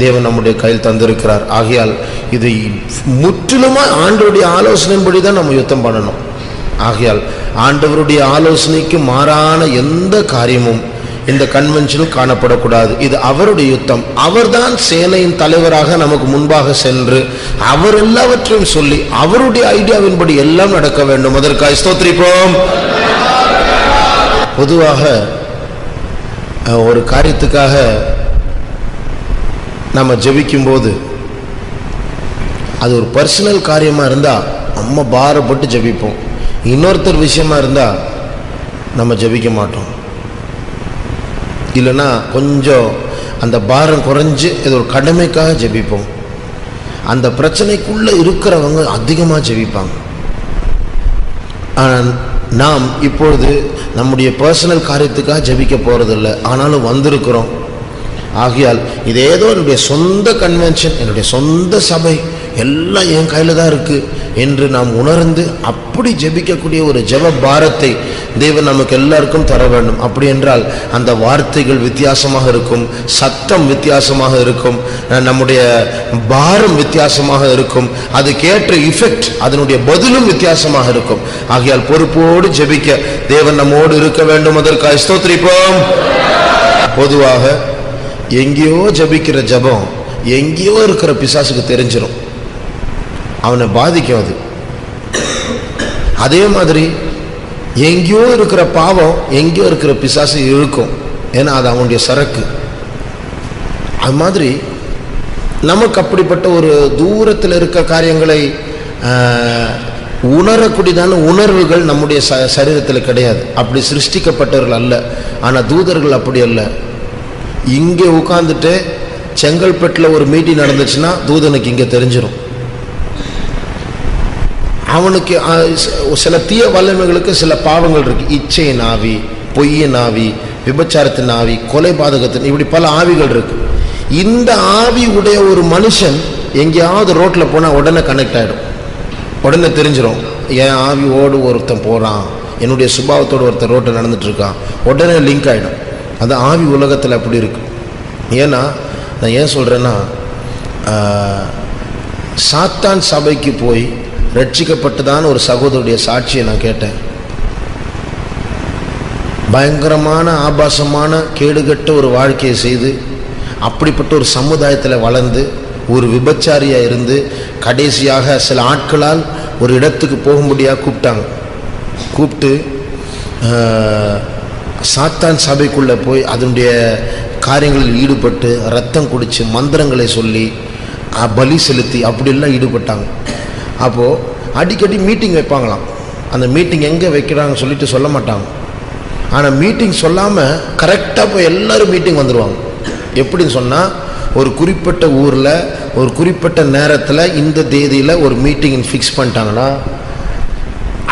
தேவன் நம்முடைய கையில் தந்திருக்கிறார். ஆகையால் இது முற்றிலுமாய் ஆண்டவருடைய ஆலோசனையின்படி தான் நம்ம யுத்தம் பண்ணணும். ஆகையால் ஆண்டவருடைய ஆலோசனைக்கு மாறான எந்த காரியமும் இந்த கன்வென்ஷனில் காணப்படக்கூடாது. இது அவருடைய யுத்தம். அவர்தான் சேனையின் தலைவராக நமக்கு முன்பாக சென்று அவர் எல்லாவற்றையும் சொல்லி அவருடைய ஐடியாவின்படி எல்லாம் நடக்க வேண்டும். அதற்காக ஸ்தோத்திரிப்போம். பொதுவாக ஒரு காரியத்துக்காக நம்ம ஜெபிக்கும் போது அது ஒரு பர்சனல் காரியமா இருந்தா நம்ம பாரப்பட்டு ஜெபிப்போம். இன்னொருத்தர் விஷயமா இருந்தா நம்ம ஜெபிக்க மாட்டோம். இல்லைன்னா கொஞ்சம் அந்த பாரம் குறைஞ்சு இது ஒரு கடமைக்காக ஜெபிப்போம். அந்த பிரச்சனைக்குள்ள இருக்கிறவங்க அதிகமாக ஜெபிப்பாங்க. ஆனால் நாம் இப்பொழுது நம்முடைய பர்சனல் காரியத்துக்காக ஜெபிக்க போறதில்லை, ஆனாலும் வந்திருக்கிறோம். ஆகையால் இது ஏதோ என்னுடைய சொந்த கன்வென்ஷன், என்னுடைய சொந்த சபை, எல்லாம் என் கையில் தான் இருக்கு என்று நாம் உணர்ந்து அப்படி ஜெபிக்கக்கூடிய ஒரு ஜெப பாரத்தை தேவன் நமக்கு எல்லாருக்கும் தர வேண்டும். அப்படி என்றால் அந்த வார்த்தைகள் வித்தியாசமாக இருக்கும், சத்தம் வித்தியாசமாக இருக்கும், நம்முடைய பாரம் வித்தியாசமாக இருக்கும், அதுக்கேற்ற இஃபெக்ட் அதனுடைய பதிலும் வித்தியாசமாக இருக்கும். ஆகையால் பொறுப்போடு ஜெபிக்க தேவன் நம்மோடு இருக்க வேண்டும். அதற்காக ஸ்தோத்திரிப்போம். பொதுவாக எங்கேயோ ஜெபிக்கிற ஜெபம் எங்கேயோ இருக்கிற பிசாசுக்கு தெரிஞ்சிடும், அவனை பாதிக்கும். அது அதே மாதிரி எங்கேயோ இருக்கிற பாவம் எங்கேயோ இருக்கிற பிசாசு இழுக்கும், ஏன்னா அது அவனுடைய சரக்கு. அது மாதிரி நமக்கு அப்படிப்பட்ட ஒரு தூரத்தில் இருக்க காரியங்களை உணரக்கூடியதான உணர்வுகள் நம்முடைய சரீரத்தில் கிடையாது. அப்படி சிருஷ்டிக்கப்பட்டவர்கள் அல்ல. ஆனால் தூதர்கள் அப்படி அல்ல. இங்கே உட்கார்ந்துட்டு செங்கல்பட்டில் ஒரு மீட்டிங் நடந்துச்சுன்னா தூதனுக்கு இங்கே தெரிஞ்சிடும். அவனுக்கு சில தீய வல்லமைகளுக்கு சில பாவங்கள் இருக்கு. இச்சையின் ஆவி, பொய்யின் ஆவி, விபச்சாரத்தின் ஆவி, கொலை பாதகத்தின், இப்படி பல ஆவிகள் இருக்கு. இந்த ஆவி உடைய ஒரு மனுஷன் எங்கேயாவது ரோட்டில் போனால் உடனே கனெக்ட் ஆகிடும், உடனே தெரிஞ்சிடும். என் ஆவி ஓடு ஒருத்தன் போகிறான், என்னுடைய சுபாவத்தோடு ஒருத்தன் ரோட்டில் நடந்துட்டு இருக்கான், உடனே லிங்க் ஆகிடும். அது ஆவி உலகத்தில் அப்படி இருக்கு. ஏன்னா நான் ஏன் சொல்கிறேன்னா, சாத்தான் சபைக்கு போய் ரட்சிக்கப்பட்டதான ஒரு சகோதரருடைய சாட்சியை நான் கேட்டேன். பயங்கரமான ஆபாசமான கேடுகட்ட ஒரு வாழ்க்கையை செய்து அப்படிப்பட்ட ஒரு சமுதாயத்தில் வளர்ந்து ஒரு விபச்சாரியாக இருந்து கடைசியாக சில ஆட்களால் ஒரு இடத்துக்கு போகும்படியாக கூப்பிட்டு சாத்தான் சபைக்குள்ளே போய் அதனுடைய காரியங்களில் ஈடுபட்டு ரத்தம் குடித்து மந்திரங்களை சொல்லி பலி செலுத்தி அப்படிலாம் ஈடுபட்டாங்க. அப்போது அடிக்கடி மீட்டிங் வைப்பாங்களாம். அந்த மீட்டிங் எங்கே வைக்கிறாங்கன்னு சொல்லிட்டு சொல்ல மாட்டாங்க. ஆனால் மீட்டிங் சொல்லாமல் கரெக்டாக போய் எல்லோரும் மீட்டிங் வந்துடுவாங்க. எப்படின்னு சொன்னால், ஒரு குறிப்பிட்ட ஊரில் ஒரு குறிப்பிட்ட நேரத்தில் இந்த தேதியில் ஒரு மீட்டிங் ஃபிக்ஸ் பண்ணிட்டாங்கன்னா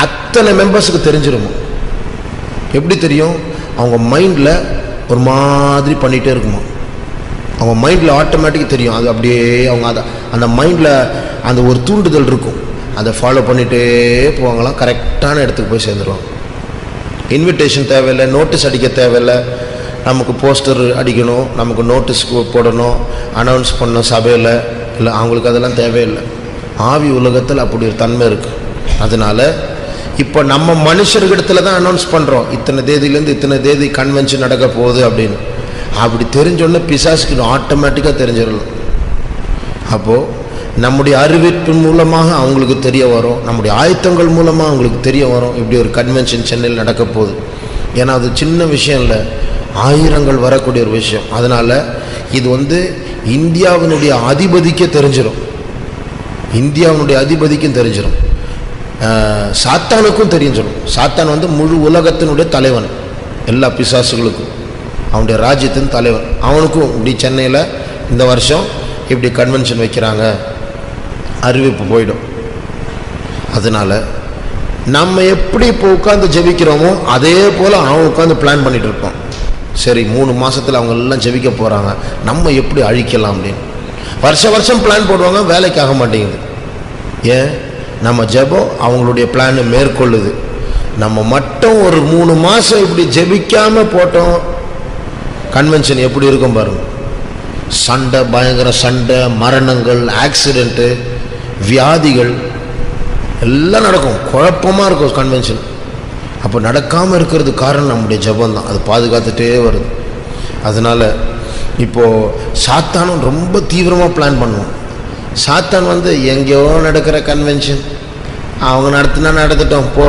அத்தனை மெம்பர்ஸுக்கு தெரிஞ்சிருமோ. எப்படி தெரியும்? அவங்க மைண்டில் ஒரு மாதிரி பண்ணிகிட்டே இருக்குமா. அவங்க மைண்டில் ஆட்டோமேட்டிக்காக தெரியும். அது அப்படியே அவங்க அந்த மைண்டில் அந்த ஒரு தூண்டுதல் இருக்கும், அதை ஃபாலோ பண்ணிகிட்டே போவாங்களாம். கரெக்டான இடத்துக்கு போய் சேர்ந்துருவாங்க. இன்விடேஷன் தேவையில்லை, நோட்டீஸ் அடிக்க தேவையில்லை, நமக்கு போஸ்டர் அடிக்கணும், நமக்கு நோட்டீஸ் போடணும், அனௌன்ஸ் பண்ணணும் சபையில், இல்லை அவங்களுக்கு அதெல்லாம் தேவையில்லை. ஆவி உலகத்தில் அப்படி ஒரு தன்மை இருக்குது. அதனால் இப்போ நம்ம மனுஷர்கிடத்தில் தான் அனௌன்ஸ் பண்ணுறோம், இத்தனை தேதியிலேருந்து இத்தனை தேதி கன்வென்ஷன் நடக்க போகுது அப்படின்னு. அப்படி தெரிஞ்சோடனே பிசாசுக்கு ஆட்டோமேட்டிக்காக தெரிஞ்சிடலாம். அப்போது நம்முடைய அறிவிப்பின் மூலமாக அவங்களுக்கு தெரிய வரும், நம்முடைய ஆயத்தங்கள் மூலமாக அவங்களுக்கு தெரிய வரும் இப்படி ஒரு கன்வென்ஷன் சென்னையில் நடக்க போகுது. ஏன்னா அது சின்ன விஷயம் இல்லை, ஆயிரங்கள் வரக்கூடிய ஒரு விஷயம். அதனால் இது இந்தியாவினுடைய அதிபதிக்கே தெரிஞ்சிடும், இந்தியாவினுடைய அதிபதிக்கும் தெரிஞ்சிடும், சாத்தானுக்கும் தெரிஞ்சிடும். சாத்தான் முழு உலகத்தினுடைய தலைவன், எல்லா பிசாசுகளுக்கும் அவனுடைய ராஜ்யத்தின் தலைவன். அவனுக்கும் இப்படி சென்னையில் இந்த வருஷம் இப்படி கன்வென்ஷன் வைக்கிறாங்க அறிவிப்பு போயிடும். அதனால் நம்ம எப்படி இப்போ உட்காந்து ஜெபிக்கிறோமோ அதே போல் அவன் உட்காந்து பிளான் பண்ணிட்டு இருப்பான். சரி 3 மாசத்துல அவங்க எல்லாம் ஜெபிக்க போறாங்க, நம்ம எப்படி அழிக்கலாம் அப்படின்னு வருஷம் பிளான் போடுவாங்க, வேலைக்கு ஆக மாட்டேங்குது. ஏன்? நம்ம ஜெபம் அவங்களுடைய பிளானை மேற்கொள்ளுது. நம்ம மட்டும் ஒரு 3 மாசம் இப்படி ஜெபிக்காம போட்டோம், கன்வென்ஷன் எப்படி இருக்கும் பாருங்க. சண்டை, பயங்கர சண்டை, மரணங்கள், ஆக்சிடென்ட்டு, வியாதிகள் எல்லாம் நடக்கும், குழப்பமா இருக்கும் கன்வென்ஷன். அப்போ நடக்காம இருக்கிறது காரணம் நம்முடைய ஜெபம் தான், அது பாதுகாத்துட்டே வருது. அதனால இப்போ சாத்தானும் ரொம்ப தீவிரமாக பிளான் பண்ணுவோம். சாத்தான் எங்கேயோ நடக்கிற கன்வென்ஷன் அவங்க நடத்தினா நடத்திட்டோம், போ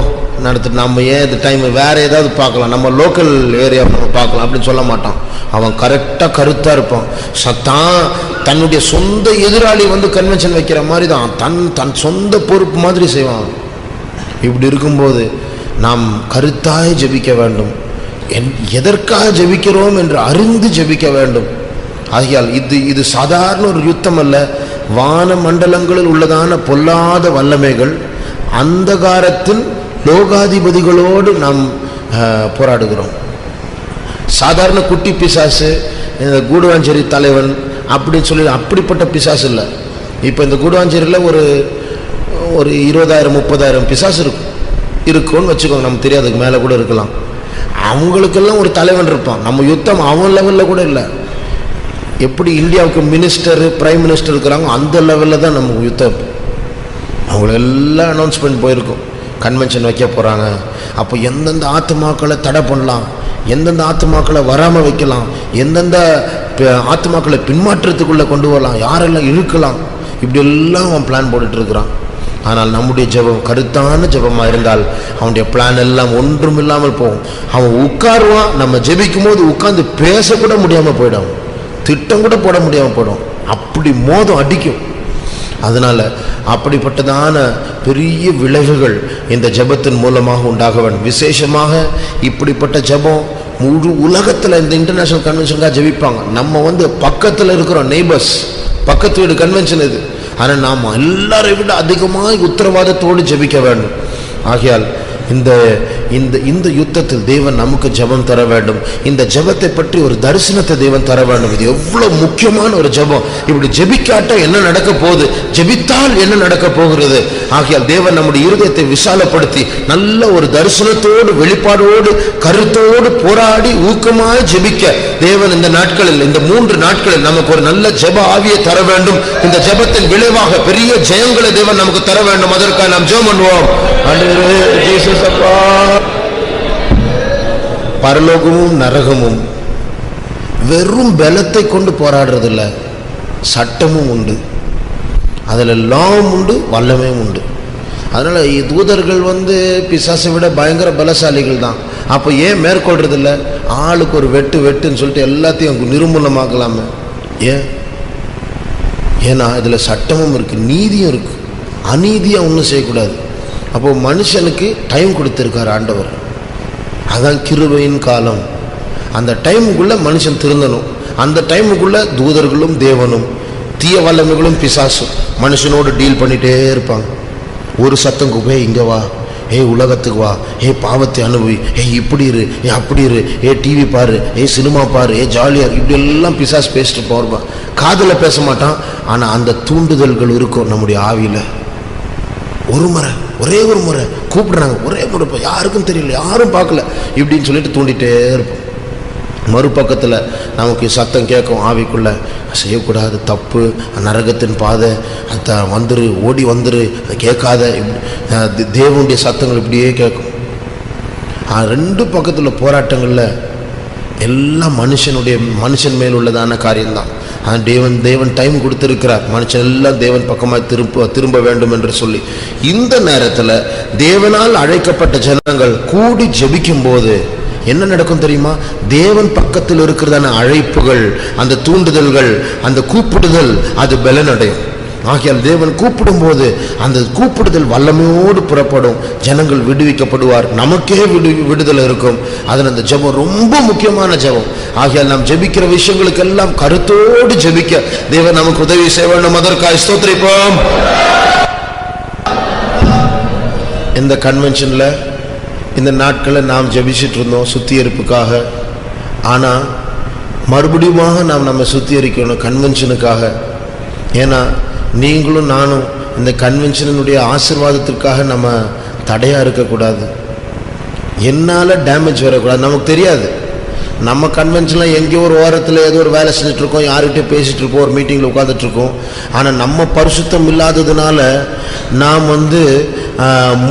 நடத்திட்டு நம்ம ஏன் இந்த டைம் வேற ஏதாவது பார்க்கலாம், நம்ம லோக்கல் ஏரியா நம்ம பார்க்கலாம் அப்படின்னு சொல்ல மாட்டான். அவன் கரெக்டாக கருத்தாக இருப்பான். சத்தான் தன்னுடைய சொந்த எதிராளி கன்வென்ஷன் வைக்கிற மாதிரி தான் தன் சொந்த பொறுப்பு மாதிரி செய்வான். இப்படி இருக்கும்போது நாம் கருத்தாய் ஜெபிக்க வேண்டும். எதற்காக ஜெபிக்கிறோம் என்று அறிந்து ஜெபிக்க வேண்டும். ஆகையால் இது சாதாரண ஒரு யுத்தம் அல்ல. வான மண்டலங்களில் உள்ளதான பொல்லாத வல்லமைகள், அந்தகாரத்தின் லோகாதிபதிகளோடு நாம் போராடுகிறோம். சாதாரண குட்டி பிசாசு, இந்த கூடுவாஞ்சேரி தலைவன் அப்படின்னு சொல்லி அப்படிப்பட்ட பிசாசு இல்லை. இப்போ இந்த கூடுவாஞ்சேரியில் ஒரு 20,000-30,000 பிசாசு இருக்கும்னு வச்சுக்கோங்க. நம்ம தெரியாதுக்கு மேலே கூட இருக்கலாம். அவங்களுக்கெல்லாம் ஒரு தலைவன் இருப்பான். நம்ம யுத்தம் அவன் லெவலில் கூட இல்லை. எப்படி இந்தியாவுக்கு மினிஸ்டர், பிரைம் மினிஸ்டர் இருக்கிறாங்க, அந்த லெவலில் தான் நமக்கு யுத்தம். அவங்களெல்லாம் அனௌன்ஸ்மெண்ட் போயிருக்கும், கன்வென்ஷன் வைக்க போகிறாங்க. அப்போ எந்தெந்த ஆத்துமாக்களை தடை பண்ணலாம், எந்தெந்த ஆத்துமாக்களை வராமல் வைக்கலாம், எந்தெந்த ஆத்துமாக்களை பின்மாற்றத்துக்குள்ளே கொண்டு வரலாம், யாரெல்லாம் இழுக்கலாம், இப்படி எல்லாம் அவன் பிளான் போட்டுட்டு இருக்கிறான். ஆனால் நம்முடைய ஜெபம் கருத்தான ஜெபமாக இருந்தால் அவனுடைய பிளான் எல்லாம் ஒன்றும் இல்லாமல் போகும். அவன் உட்காருவான், நம்ம ஜெபிக்கும் போது உட்கார்ந்து பேசக்கூட முடியாமல் போயிடும், திட்டம் கூட போட முடியாமல் போயிடும், அப்படி மோதம் அடிக்கும். அதனால அப்படிப்பட்டதான பெரிய விளைவுகள் இந்த ஜெபத்தின் மூலமாக உண்டாக வேண்டும். விசேஷமாக இப்படிப்பட்ட ஜெபம் முழு உலகத்தில் இந்த இன்டர்நேஷனல் கன்வென்ஷனுக்காக ஜெபிப்பாங்க. நம்ம பக்கத்தில் இருக்கிறோம், நெய்பர்ஸ், பக்கத்து வீடு கன்வென்ஷன் இது. ஆனால் நாம் எல்லாரை விட அதிகமாக உத்தரவாதத்தோடு ஜெபிக்க வேண்டும். ஆகையால் இந்த இந்த இந்த யுத்தத்தில் தேவன் நமக்கு ஜெபம் தர வேண்டும். இந்த ஜெபத்தை பற்றி ஒரு தரிசனத்தை தேவன் தர வேண்டும். இது எவ்வளவு முக்கியமான ஒரு ஜெபம். இப்படி ஜெபிக்காட்ட என்ன நடக்க போகுது, ஜெபித்தால் என்ன நடக்க போகிறது. ஆகையால் தேவன் நம்முடைய இருதயத்தை விசாலப்படுத்தி நல்ல ஒரு தரிசனத்தோடு, வெளிப்பாடோடு, கருத்தோடு போராடி ஊக்கமாய் ஜெபிக்க தேவன் இந்த நாட்களில், இந்த 3 நாட்களில் நமக்கு ஒரு நல்ல ஜெப ஆவியை தர வேண்டும். இந்த ஜெபத்தின் விளைவாக பெரிய ஜெயங்களை தேவன் நமக்கு தர வேண்டும். அதற்காக நாம் ஜெபம் பண்ணுவோம். ஆண்டவரே ஜீசஸ் அப்பா, பரலோகமும் நரகமும் வெறும் பலத்தை கொண்டு போராடுறதில்ல, சட்டமும் உண்டு, அதில் லாவும் உண்டு, வல்லமையும் உண்டு. அதனால தூதர்கள் பிசாசை விட பயங்கர பலசாலிகள் தான். அப்போ ஏன் மேற்கொள்றதில்ல? ஆளுக்கு ஒரு வெட்டுன்னு சொல்லிட்டு எல்லாத்தையும் நிர்மூலமாக்கலாமே. ஏன்னா இதில் சட்டமும் இருக்கு, நீதியும் இருக்கு, அநீதியாக ஒன்றும் செய்யக்கூடாது. அப்போ மனுஷனுக்கு டைம் கொடுத்திருக்கார் ஆண்டவர். அதான் கிருபையின் காலம். அந்த டைமுக்குள்ள மனுஷன் திருந்தணும். அந்த டைமுக்குள்ள தூதர்களும் தேவனும் தீய வல்லமைகளும் பிசாசும் மனுஷனோடு டீல் பண்ணிட்டே இருப்பாங்க. ஒரு சத்தம் கூப்பே, இங்கே வா, உலகத்துக்கு வா, பாவத்தை அனுபவி, இப்படி இரு, அப்படி இரு, டிவி பாரு, சினிமா பாரு, ஜாலியாக, இப்படி எல்லாம் பிசாசு பேசிட்டு போவான். காதில் பேச மாட்டான், ஆனால் அந்த தூண்டுதல்கள் இருக்கும் நம்முடைய ஆவியில். ஒரே ஒரு முறை கூப்பிடுறாங்க, ஒரே முறை, யாருக்கும் தெரியல, யாரும் பார்க்கல, இப்படின்னு சொல்லிட்டு தூண்டிகிட்டே இருப்போம். மறுபக்கத்தில் நமக்கு சத்தம் கேட்கும் ஆவிக்குள்ள, செய்யக்கூடாது, தப்பு, நரகத்தின் பாதை, வந்துரு, ஓடி வந்துரு, அதை கேட்காத, தேவனுடைய சத்தங்கள் இப்படியே கேட்கும். 2 பக்கத்தில் போராட்டங்களில் எல்லாம் மனுஷன் மேல் உள்ளதான காரியம்தான். தேவன் டைம் கொடுத்திருக்கிறார், மனுஷன் எல்லாம் தேவன் பக்கமாக திரும்ப வேண்டும் என்று சொல்லி. இந்த நேரத்தில் தேவனால் அழைக்கப்பட்ட ஜனங்கள் கூடி ஜெபிக்கும் போது என்ன நடக்கும் தெரியுமா? தேவன் பக்கத்தில் இருக்கிறதான அழைப்புகள், அந்த தூண்டுதல்கள், அந்த கூப்பிடுதல், அது பலனடையும். ஆகையால் தேவன் கூப்பிடும் போது அந்த கூப்பிடுதல் வல்லமையோடு புறப்படும், ஜனங்கள் விடுவிக்கப்படுவார், நமக்கே விடுதலை இருக்கும். அதில் அந்த ஜெபம் ரொம்ப முக்கியமான ஜெபம். ஆகையால் நாம் ஜெபிக்கிற விஷயங்களுக்கு எல்லாம் கருத்தோடு ஜெபிக்க தேவன் நமக்கு உதவி செய்ய வேண்டும். அதற்காக ஸ்தோத்திரிப்போம். இந்த கன்வென்ஷனில் இந்த நாட்களில் நாம் ஜெபிச்சிட்டு இருந்தோம் சுத்திகரிப்புக்காக. ஆனால் மறுபடியுமாக நாம் நம்ம சுத்திகரிக்கணும் கன்வென்ஷனுக்காக. ஏன்னா நீங்களும் நானும் இந்த கன்வென்ஷனுடைய ஆசீர்வாதத்திற்காக நம்ம தடையாக இருக்கக்கூடாது. என்னால் டேமேஜ் வரக்கூடாது. நமக்கு தெரியாது, நம்ம கன்வென்ஷனில் எங்கேயோ ஒரு ஓரத்தில் ஏதோ ஒரு வேலை செஞ்சுட்ருக்கோம், யார்கிட்டயோ பேசிகிட்டு இருப்போம், ஒரு மீட்டிங்கில் உட்காந்துட்ருக்கோம். ஆனால் நம்ம பரிசுத்தம் இல்லாததுனால நாம்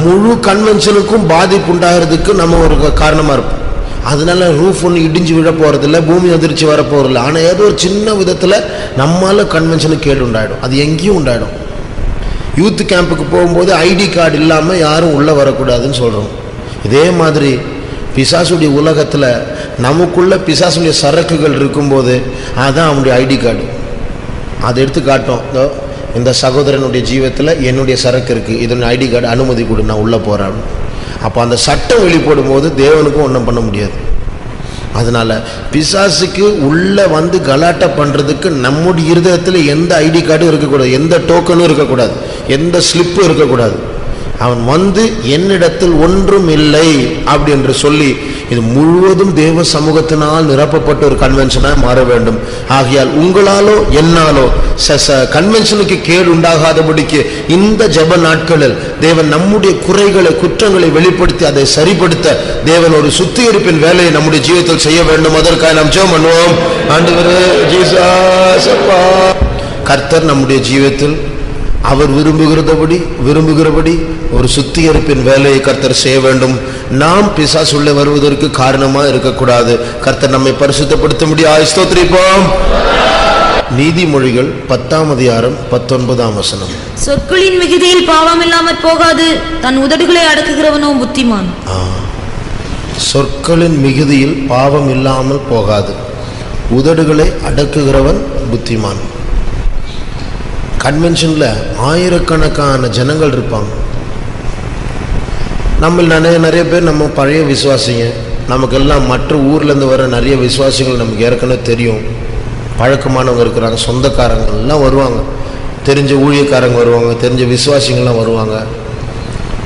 முழு கன்வென்ஷனுக்கும் பாதிப்பு உண்டாகிறதுக்கு நம்ம ஒரு காரணமாக இருப்போம். அதனால ரூஃப் ஒன்று இடிஞ்சு விழ போகிறதில்ல, பூமி அதிர்ச்சி வரப்போகிறதில்ல. ஆனால் ஏதோ ஒரு சின்ன விதத்தில் நம்மளால் கன்வென்ஷனுக்கு கேடு உண்டாயிடும். அது எங்கேயும் உண்டாயிடும். யூத் கேம்புக்கு போகும்போது ஐடி கார்டு இல்லாமல் யாரும் உள்ளே வரக்கூடாதுன்னு சொல்கிறோம். இதே மாதிரி பிசாசுடைய உலகத்தில் நமக்குள்ள பிசாசுடைய சரக்குகள் இருக்கும்போது அதுதான் அவனுடைய ஐடி கார்டு. அதை எடுத்து காட்டும், இந்த சகோதரனுடைய ஜீவத்தில் என்னுடைய சரக்கு இருக்குது, இதனுடைய ஐடி கார்டு அனுமதி கொடு, நான் உள்ளே போகிறேன். அப்போ அந்த சட்டம் வெளிப்படும் போது தேவனுக்கும் ஒன்றும் பண்ண முடியாது. அதனால பிசாசுக்கு உள்ளே கலாட்டை பண்ணுறதுக்கு நம்முடைய இருதயத்தில் எந்த ஐடி கார்டும் இருக்கக்கூடாது, எந்த டோக்கனும் இருக்கக்கூடாது, எந்த ஸ்லிப்பும் இருக்கக்கூடாது. அவன் என்னிடத்தில் ஒன்றும் இல்லை அப்படி என்று சொல்லி இது முழுவதும் தேவ சமூகத்தினால் நிரப்பப்பட்ட ஒரு கன்வென்ஷனாக மாற வேண்டும். ஆகையால் உங்களாலோ என்னாலோ கன்வென்ஷனுக்கு கேடு உண்டாகாதபடிக்கு இந்த ஜெப நாட்களில் தேவன் நம்முடைய குறைகளை குற்றங்களை வெளிப்படுத்தி அதை சரிப்படுத்த தேவன் ஒரு சுத்திகரிப்பின் வேலையை நம்முடைய ஜீவிதத்தில் செய்ய வேண்டும். அதற்காக நாம் ஜெபம் பண்ணுவோம். ஆண்டவரே ஜீசஸ் அப்பா, கர்த்தர் நம்முடைய ஜீவிதத்தில் அவர் விரும்புகிறபடி ஒரு சுத்திகரிப்பின் வேலையை கர்த்தர் செய்ய வேண்டும். நாம் பிசாசு உள்ளே வருவதற்கு காரணமா இருக்கக்கூடாது. கர்த்தர் நம்மை பரிசுத்தப்படுத்த முடியும். ஸ்தோத்திரிப்போம். நீதிமொழிகள் 10ஆம் அதிகாரம் 19ஆம் வசனம். சொற்களின் மிகுதியில் பாவம் இல்லாமற் போகாது, தன் உதடுகளை அடக்குகிறவனோ புத்திமான். சொற்களின் மிகுதியில் பாவம் இல்லாமல் போகாது, உதடுகளை அடக்குகிறவன் புத்திமான். கன்வென்ஷனில் ஆயிரக்கணக்கான ஜனங்கள் இருப்பாங்க. நம்ம நிறைய பேர் நம்ம பழைய விசுவாசிங்க, நமக்கெல்லாம் மற்ற ஊர்லேருந்து வர நிறைய விசுவாசிகள் நமக்கு ஏற்கனவே தெரியும், பழக்கமானவங்க இருக்கிறாங்க, சொந்தக்காரங்கள்லாம் வருவாங்க, தெரிஞ்ச ஊழியக்காரங்க வருவாங்க, தெரிஞ்ச விசுவாசிகள்லாம் வருவாங்க.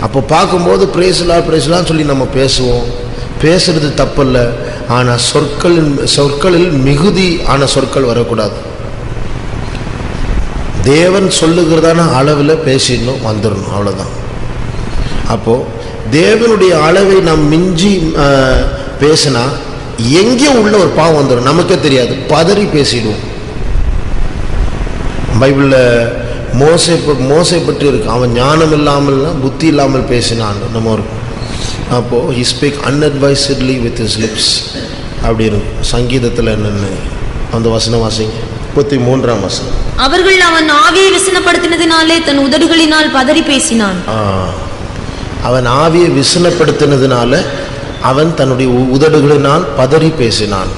அப்போ பார்க்கும்போது பிரேசலாம் சொல்லி நம்ம பேசுவோம். பேசுறது தப்பில்லை. ஆனால் சொற்களில் மிகுதி ஆன சொற்கள் வரக்கூடாது. தேவன் சொல்லுகிறதான அளவில் பேசிடணும், வந்துடணும், அவ்வளோதான். அப்போது தேவனுடைய அளவை நாம் மிஞ்சி பேசினா எங்கே உள்ள ஒரு பாவம் வந்துடும் நமக்கே தெரியாது, பதறி பேசிடுவோம். பைபிளில் மோசை பற்றி இருக்கு, அவன் ஞானம் இல்லாமல்னா புத்தி இல்லாமல் பேசினான் நம்ம ஒரு. அப்போது he speak unadvisedly with his lips அப்படி இருக்கும். சங்கீதத்தில் என்னென்னு அந்த வசனம் வாசிங்க, 33ஆம் வசனம். அவர்கள் அவன் ஆவியை விசனப்படுத்தினதினாலே தன் உதடுகளினால் பதறி பேசினான். அவன் ஆவியை விசனப்படுத்தினதினால அவன் தன்னுடைய உதடுகளினால் பதறி பேசினான்.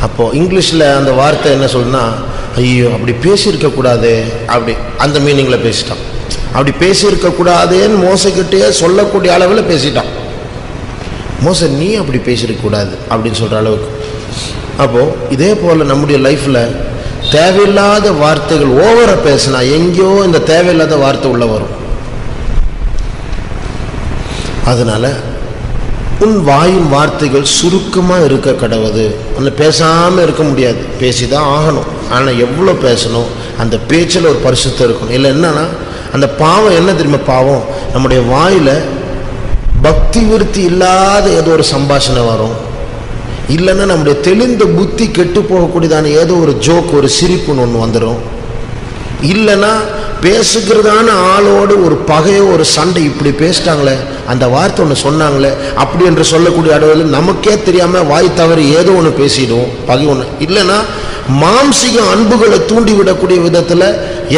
அப்போ இங்கிலீஷில் அந்த வார்த்தை என்ன சொல்லுன்னா, ஐயோ அப்படி பேசியிருக்க கூடாதே, அப்படி அந்த மீனிங்கில் பேசிட்டான். அப்படி பேசியிருக்க கூடாதேன்னு மோசக்கிட்டே சொல்லக்கூடிய அளவில் பேசிட்டான். மோச நீ அப்படி பேசியிருக்க கூடாது அப்படின்னு சொல்கிற அளவுக்கு. அப்போது இதே போல் நம்முடைய லைஃப்பில் தேவையில்லாத வார்த்தைகள் ஓவராக பேசினா எங்கேயோ இந்த தேவையில்லாத வார்த்தை உள்ள வரும். அதனால உன் வாயின் வார்த்தைகள் சுருக்கமாக இருக்க கடவுது. ஒன்று பேசாமல் இருக்க முடியாது, பேசிதான் ஆகணும். ஆனால் எவ்வளோ பேசணும், அந்த பேச்சில் ஒரு பரிசுத்தம் இருக்கணும். இல்லை என்னன்னா அந்த பாவம் என்ன தெரியுமா, பாவம் நம்முடைய வாயில் பக்தி விருத்தி இல்லாத ஏதோ ஒரு சம்பாஷணை வரும். இல்லைன்னா நம்முடைய தெளிந்த புத்தி கெட்டு போகக்கூடியதான ஏதோ ஒரு ஜோக், ஒரு சிரிப்புன்னு ஒன்று வந்துடும். இல்லைன்னா பேசுகிறதான ஆளோடு ஒரு பகையோ ஒரு சண்டை, இப்படி பேசிட்டாங்களே, அந்த வார்த்தை ஒன்று சொன்னாங்களே அப்படி என்று சொல்லக்கூடிய அளவில் நமக்கே தெரியாமல் வாய் தவறி ஏதோ ஒன்று பேசிடுவோம், பகை ஒன்று. இல்லைன்னா மாம்சீக அன்புகளை தூண்டிவிடக்கூடிய விதத்தில்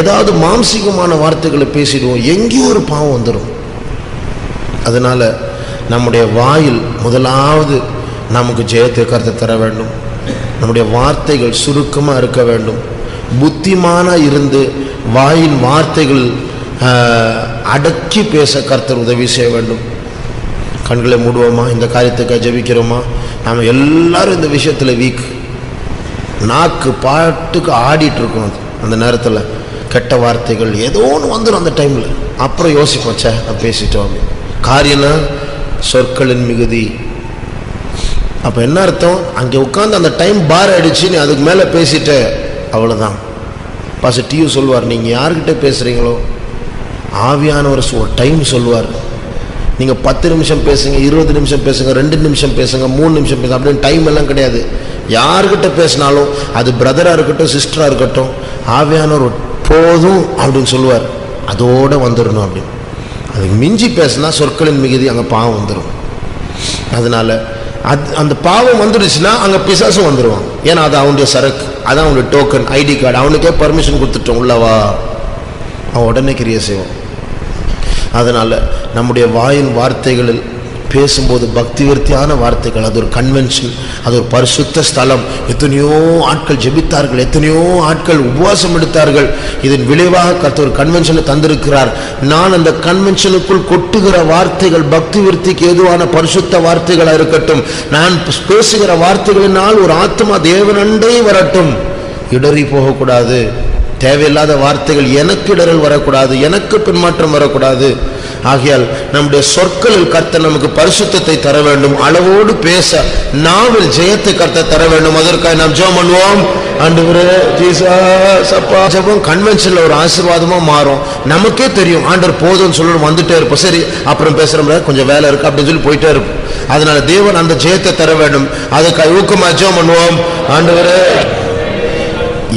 ஏதாவது மாம்சீகமான வார்த்தைகளை பேசிடுவோம், எங்கேயோ ஒரு பாவம் வந்துடும். அதனால நம்முடைய வாயில் முதலாவது நமக்கு ஜெயத்தை கருத்தை தர வேண்டும். நம்முடைய வார்த்தைகள் சுருக்கமாக இருக்க வேண்டும். புத்திமானாக இருந்து வாயின் வார்த்தைகள் அடக்கி பேச கர்த்தர் உதவி செய்ய வேண்டும். கண்களை மூடுவோமா, இந்த காரியத்துக்காக ஜெபிக்கிறோமா? நாம் எல்லாரும் இந்த விஷயத்தில் வீக். நாக்கு பாட்டுக்கு ஆடிட்டு இருக்கோம். அந்த நேரத்தில் கெட்ட வார்த்தைகள் ஏதோ ஒன்று வந்துடும் அந்த டைமில். அப்புறம் யோசிப்போம், சே நான் பேசிட்டோம். காரியம்னா சொற்களின் மிகுதி. அப்போ என்ன அர்த்தம்? அங்கே உட்காந்து அந்த டைம் பார் அடிச்சு நீ அதுக்கு மேலே பேசிட்ட, அவ்வளோதான். பாஸ்டர் டியூ சொல்வார், நீங்கள் யார்கிட்ட பேசுகிறீங்களோ ஆவியானவர் ஒரு டைம் சொல்வார். நீங்கள் 10 நிமிஷம் பேசுங்க, 20 நிமிஷம் பேசுங்க, 2 நிமிஷம் பேசுங்க, 3 நிமிஷம் பேசுங்க, அப்படின்னு டைம் எல்லாம் கிடையாது. யார்கிட்ட பேசினாலும் அது பிரதராக இருக்கட்டும் சிஸ்டராக இருக்கட்டும், ஆவியானவர் போதும் அப்படின்னு சொல்லுவார், அதோடு வந்துடணும் அப்படின்னு. அதுக்கு மிஞ்சி பேசினா சொற்களின் மிகுதி, அங்கே பாவம் வந்துடும். அதனால அந்த பாவம் வந்துடுச்சுன்னா அங்கே பிசாசும் வந்துடுவான். ஏன்னா அது அவனுடைய சரக்கு, அதான் அவனுடைய டோக்கன், ஐடி கார்டு. அவனுக்கே பர்மிஷன் கொடுத்துட்டோம் உள்ளவா, அவன் உடனே கிரியை செய்வான். அதனால் நம்முடைய வாயின் வார்த்தைகளில் பேசும்போது பக்தி விருத்தியான வார்த்தைகள், அது ஒரு கன்வென்ஷன், அது ஒரு பரிசுத்த ஸ்தலம். எத்தனையோ ஆட்கள் ஜெபித்தார்கள், எத்தனையோ ஆட்கள் உபவாசம் எடுத்தார்கள். இதன் விளைவாக கர்த்தர் ஒரு கன்வென்ஷனை தந்திருக்கிறார். நான் அந்த கன்வென்ஷனுக்குள் கொட்டுகிற வார்த்தைகள் பக்தி விருத்திக்கு ஏதுவான பரிசுத்த வார்த்தைகளாக இருக்கட்டும். நான் பேசுகிற வார்த்தைகளினால் ஒரு ஆத்மா தேவனண்டை வரட்டும். இடறி போகக்கூடாது. தேவையில்லாத வார்த்தைகள், எனக்கு இடரல் வரக்கூடாது, எனக்கு பின்மாற்றம் வரக்கூடாது. ஆகையால் நம்முடைய சொற்களில் கர்த்தர் நமக்கு பரிசுத்தத்தை தர வேண்டும். அளவோடு பேச நாவில் ஜெயத்தை கர்த்தர் தர வேண்டும். அதற்காக நாம் ஜெபம் பண்ணுவோம். ஆண்டவரே ஜீசஸ் அப்பா. ஜெபம் கன்வென்ஷன்ல ஒரு ஆசீர்வாதமா மாறும். நமக்கே தெரியும் ஆண்டவர் போதும்னு சொல்லணும், வந்துட்டே இருப்போம். சரி அப்புறம் பேசுறோம்ல, கொஞ்சம் வேலை இருக்கு அப்படின்னு சொல்லி போயிட்டே இருப்போம். அதனால தேவன் அந்த ஜெயத்தை தர வேண்டும். அதுக்காக ஊக்கமா ஜெபம் பண்ணுவோம். ஆண்டவரே,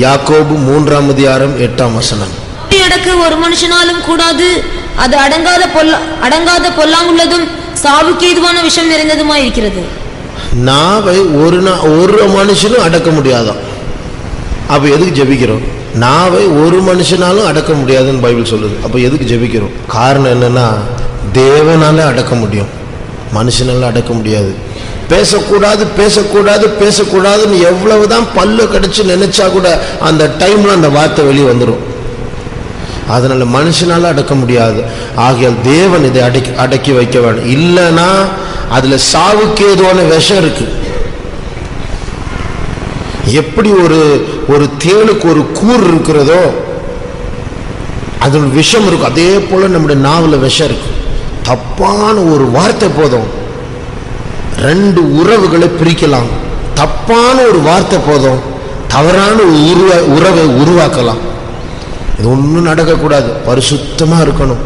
யாக்கோபு 3:8 அடக்க ஒரு மனுஷனாலும் கூடாது, அது அடங்காத பொல்லாங்குள்ளதும் சாவுக்கு ஏதுவான விஷம் நிறைந்ததுமா இருக்கிறது. நாவை ஒரு மனுஷனும் அடக்க முடியாதான். அப்ப எதுக்கு ஜெபிக்கிறோம்? நாவை ஒரு மனுஷனாலும் அடக்க முடியாதுன்னு பைபிள் சொல்லுது. அப்ப எதுக்கு ஜெபிக்கிறோம்? காரணம் என்னன்னா, தேவனால அடக்க முடியும், மனுஷனால அடக்க முடியாது. பேசக்கூடாது பேசக்கூடாது பேசக்கூடாதுன்னு எவ்வளவுதான் பல்லு கடிச்சு நினைச்சா கூட அந்த டைம்ல அந்த வார்த்தை வெளியே வந்துடும். அதனால மனுஷனால அடக்க முடியாது. ஆகையால் தேவன் இதை அடக்கி வைக்க வேண்டும். இல்லைன்னா அதுல சாவுக்கு ஏதுவான விஷம் இருக்கு. எப்படி ஒரு தேனுக்கு ஒரு கூர் இருக்கிறதோ அதில் விஷம் இருக்கும், அதே போல நம்முடைய நாவல விஷம் இருக்கு. தப்பான ஒரு வார்த்தை போதும் 2 உறவுகளை பிரிக்கலாம். தப்பான ஒரு வார்த்தை போதும் தவறான ஒரு உறவை உருவாக்கலாம். இது ஒன்றும் நடக்கக்கூடாது. பரிசுத்தமா இருக்கணும்.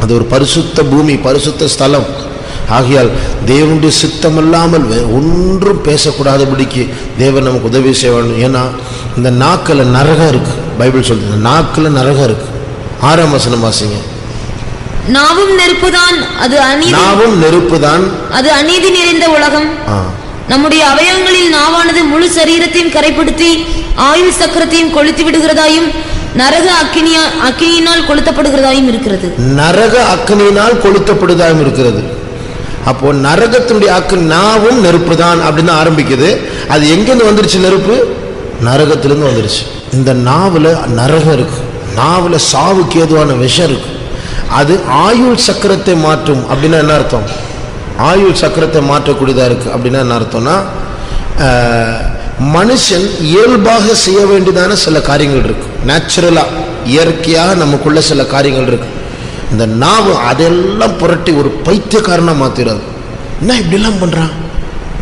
அது ஒரு பரிசுத்த பூமி, பரிசுத்த ஸ்தலம். ஆகையால் தேவனுடைய சித்தம் இல்லாமல் ஒன்றும் பேசக்கூடாதபடிக்கு தேவன் நமக்கு உதவி செய்ய வேண்டும். ஏன்னா இந்த நாக்கில் நரகம் இருக்கு. பைபிள் சொல்லுது, இந்த நாக்கில் நரகம் இருக்கு. 6ஆம் வசனம் வாசிங்க. நாவும் நெருப்புதான், அது அநீதி நிறைந்த உலகம். நம்முடைய அவயவங்களில் நாவானது முழு சரீரத்தையும் கரைப்படுத்தி ஆயுள் சக்கரத்தையும் கொளுத்தி விடுகிறதாயும் நரக அக்கினியினால் கொளுத்தப்படுகிறதாயும் இருக்கிறது. நரக அக்கினியினால் கொளுத்தப்படுவதாயும் இருக்கிறது. அப்போ நரகத்தினுடைய அக்கினி, நாவும் நெருப்பு தான் அப்படின்னு ஆரம்பிக்குது. அது எங்கிருந்து வந்துருச்சு? நெருப்பு நரகத்திலிருந்து வந்துருச்சு. இந்த நாவுல நரகம் இருக்கு. நாவுல சாவுக்கு ஏதுவான விஷம் இருக்கு. அது ஆயுள் சக்கரத்தை மாற்றும். அப்படின்னா என்ன அர்த்தம்? ஆயுள் சக்கரத்தை மாற்றக்கூடியதா இருக்கு அப்படின்னா என்ன அர்த்தம்னா, மனுஷன் இயல்பாக செய்ய வேண்டியதான சில காரியங்கள் இருக்கு. நேச்சுரலா இயற்கையாக நமக்குள்ள சில காரியங்கள் இருக்கு. இந்த நாவு அதெல்லாம் புரட்டி ஒரு பைத்தியக்காரனா மாத்திராது. என்ன இப்படிலாம் பண்றான்,